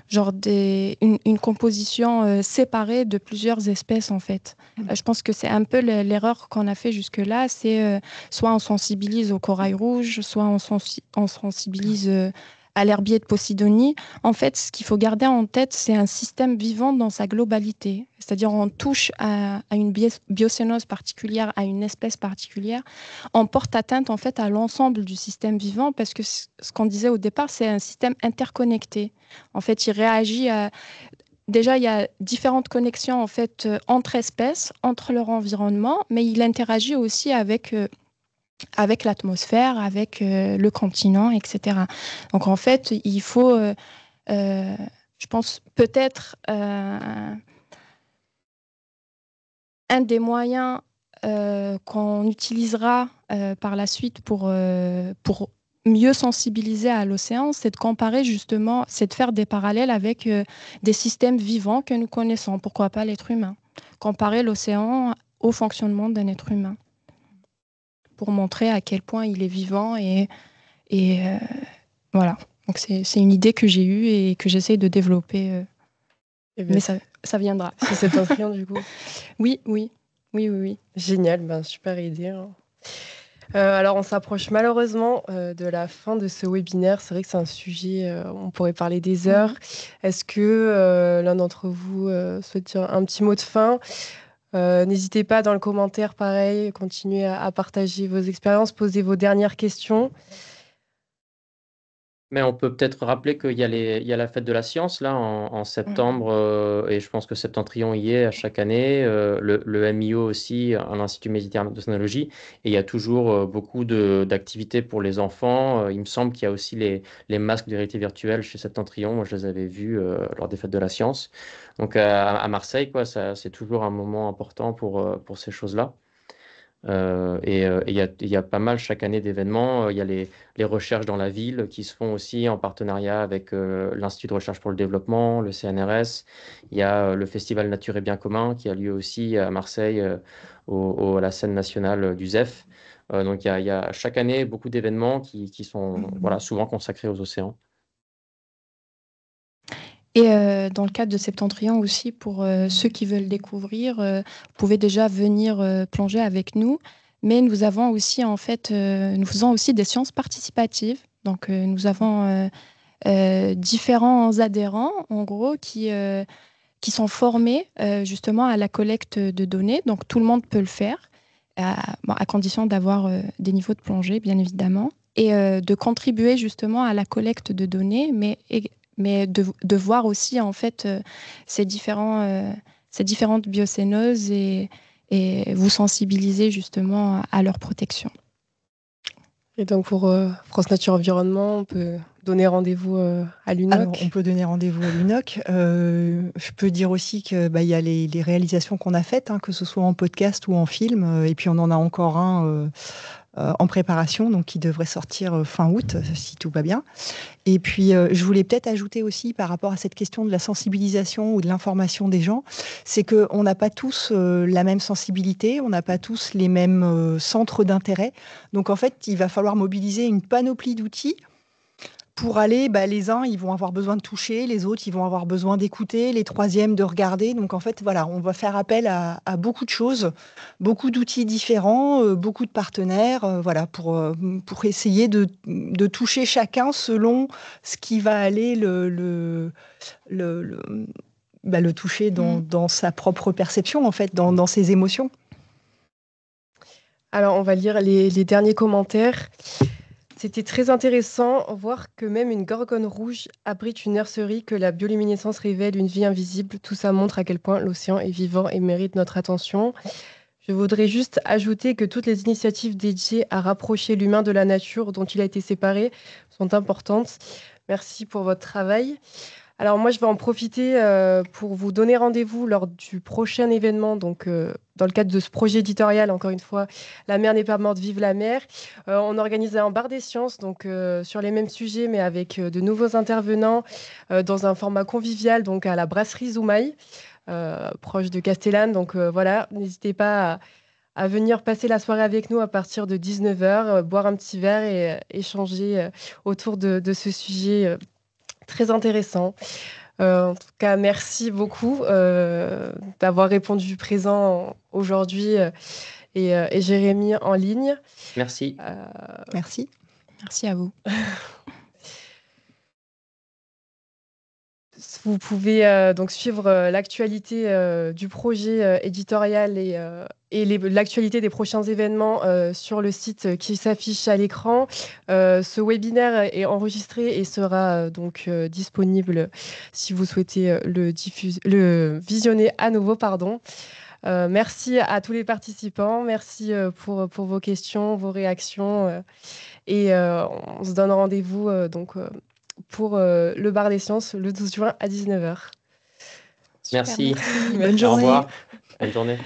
genre une composition séparée de plusieurs espèces en fait. Je pense que c'est un peu l'erreur qu'on a fait jusque-là, c'est soit on sensibilise au corail rouge, soit on sensibilise à l'herbier de Posidonie. En fait, ce qu'il faut garder en tête, c'est un système vivant dans sa globalité. C'est-à-dire, on touche à une biocénose particulière, à une espèce particulière. On porte atteinte, en fait, à l'ensemble du système vivant parce que ce qu'on disait au départ, c'est un système interconnecté. En fait, il réagit à... Déjà, il y a différentes connexions, en fait, entre espèces, entre leur environnement, mais il interagit aussi avec l'atmosphère, avec le continent, etc. Donc en fait, il faut, je pense, peut-être un des moyens qu'on utilisera par la suite pour mieux sensibiliser à l'océan, c'est de comparer justement, c'est de faire des parallèles avec des systèmes vivants que nous connaissons. Pourquoi pas l'être humain? Comparer l'océan au fonctionnement d'un être humain, pour montrer à quel point il est vivant et voilà. Donc c'est une idée que j'ai eue et que j'essaye de développer, mais ça viendra. C'est cet intriguant du coup. Oui. Génial, super idée. Hein. Alors on s'approche malheureusement de la fin de ce webinaire. C'est vrai que c'est un sujet, on pourrait parler des heures. Est-ce que l'un d'entre vous souhaite dire un petit mot de fin? N'hésitez pas dans le commentaire, pareil, continuez à partager vos expériences, poser vos dernières questions. Mais on peut peut-être rappeler qu'il y a il y a la fête de la science là en septembre, et je pense que Septentrion y est à chaque année, le MIO aussi, à l'Institut méditerranéen d'océanologie, et il y a toujours beaucoup d'activités pour les enfants. Il me semble qu'il y a aussi les masques de réalité virtuelle chez Septentrion. Moi, je les avais vus lors des fêtes de la science. Donc à Marseille, quoi, c'est toujours un moment important pour ces choses-là. Il y a pas mal chaque année d'événements. Il y a les recherches dans la ville qui se font aussi en partenariat avec l'Institut de recherche pour le développement, le CNRS. Il y a le Festival Nature et Bien commun qui a lieu aussi à Marseille, à la scène nationale du ZEF. Donc il y a chaque année beaucoup d'événements qui sont voilà, souvent consacrés aux océans. Et dans le cadre de Septentrion aussi, pour ceux qui veulent découvrir, vous pouvez déjà venir plonger avec nous. Mais nous avons aussi, en fait, nous faisons aussi des séances participatives. Donc, nous avons différents adhérents, en gros, qui sont formés justement à la collecte de données. Donc, tout le monde peut le faire, à condition d'avoir des niveaux de plongée, bien évidemment, et de contribuer justement à la collecte de données, mais de voir aussi en fait ces différentes biocénoses et vous sensibiliser justement à leur protection. Et donc pour France Nature Environnement, on peut donner rendez-vous à l'UNOC. Alors, on peut donner rendez-vous à l'UNOC. Je peux dire aussi qu'il y a les réalisations qu'on a faites, que ce soit en podcast ou en film. Et puis, on en a encore un en préparation, donc qui devrait sortir fin août, si tout va bien. Et puis, je voulais peut-être ajouter aussi par rapport à cette question de la sensibilisation ou de l'information des gens, c'est qu'on n'a pas tous la même sensibilité, on n'a pas tous les mêmes centres d'intérêt. Donc, en fait, il va falloir mobiliser une panoplie d'outils pour aller, les uns, ils vont avoir besoin de toucher, les autres, ils vont avoir besoin d'écouter, les troisièmes de regarder. Donc, en fait, voilà, on va faire appel à beaucoup de choses, beaucoup d'outils différents, beaucoup de partenaires, voilà, pour essayer de toucher chacun selon ce qui va aller le toucher dans sa propre perception, en fait, dans ses émotions. Alors, on va lire les derniers commentaires. C'était très intéressant voir que même une gorgone rouge abrite une nurserie, que la bioluminescence révèle une vie invisible. Tout ça montre à quel point l'océan est vivant et mérite notre attention. Je voudrais juste ajouter que toutes les initiatives dédiées à rapprocher l'humain de la nature dont il a été séparé sont importantes. Merci pour votre travail. Alors moi, je vais en profiter pour vous donner rendez-vous lors du prochain événement, donc dans le cadre de ce projet éditorial, encore une fois, La mer n'est pas morte, vive la mer. On organise un bar des sciences, donc sur les mêmes sujets, mais avec de nouveaux intervenants, dans un format convivial, donc à la brasserie Zoumaï, proche de Castellane. Donc voilà, n'hésitez pas à venir passer la soirée avec nous à partir de 19h, boire un petit verre et échanger autour de ce sujet très intéressant. En tout cas, merci beaucoup d'avoir répondu présent aujourd'hui et Jérémy en ligne. Merci. Merci. Merci à vous. Vous pouvez donc suivre l'actualité du projet éditorial et l'actualité des prochains événements sur le site qui s'affiche à l'écran. Ce webinaire est enregistré et sera donc disponible si vous souhaitez le visionner à nouveau. Merci à tous les participants. Merci pour vos questions, vos réactions. Et on se donne rendez-vous pour le bar des sciences le 12 juin à 19h. Merci. Bonne journée. Au revoir. Bonne journée.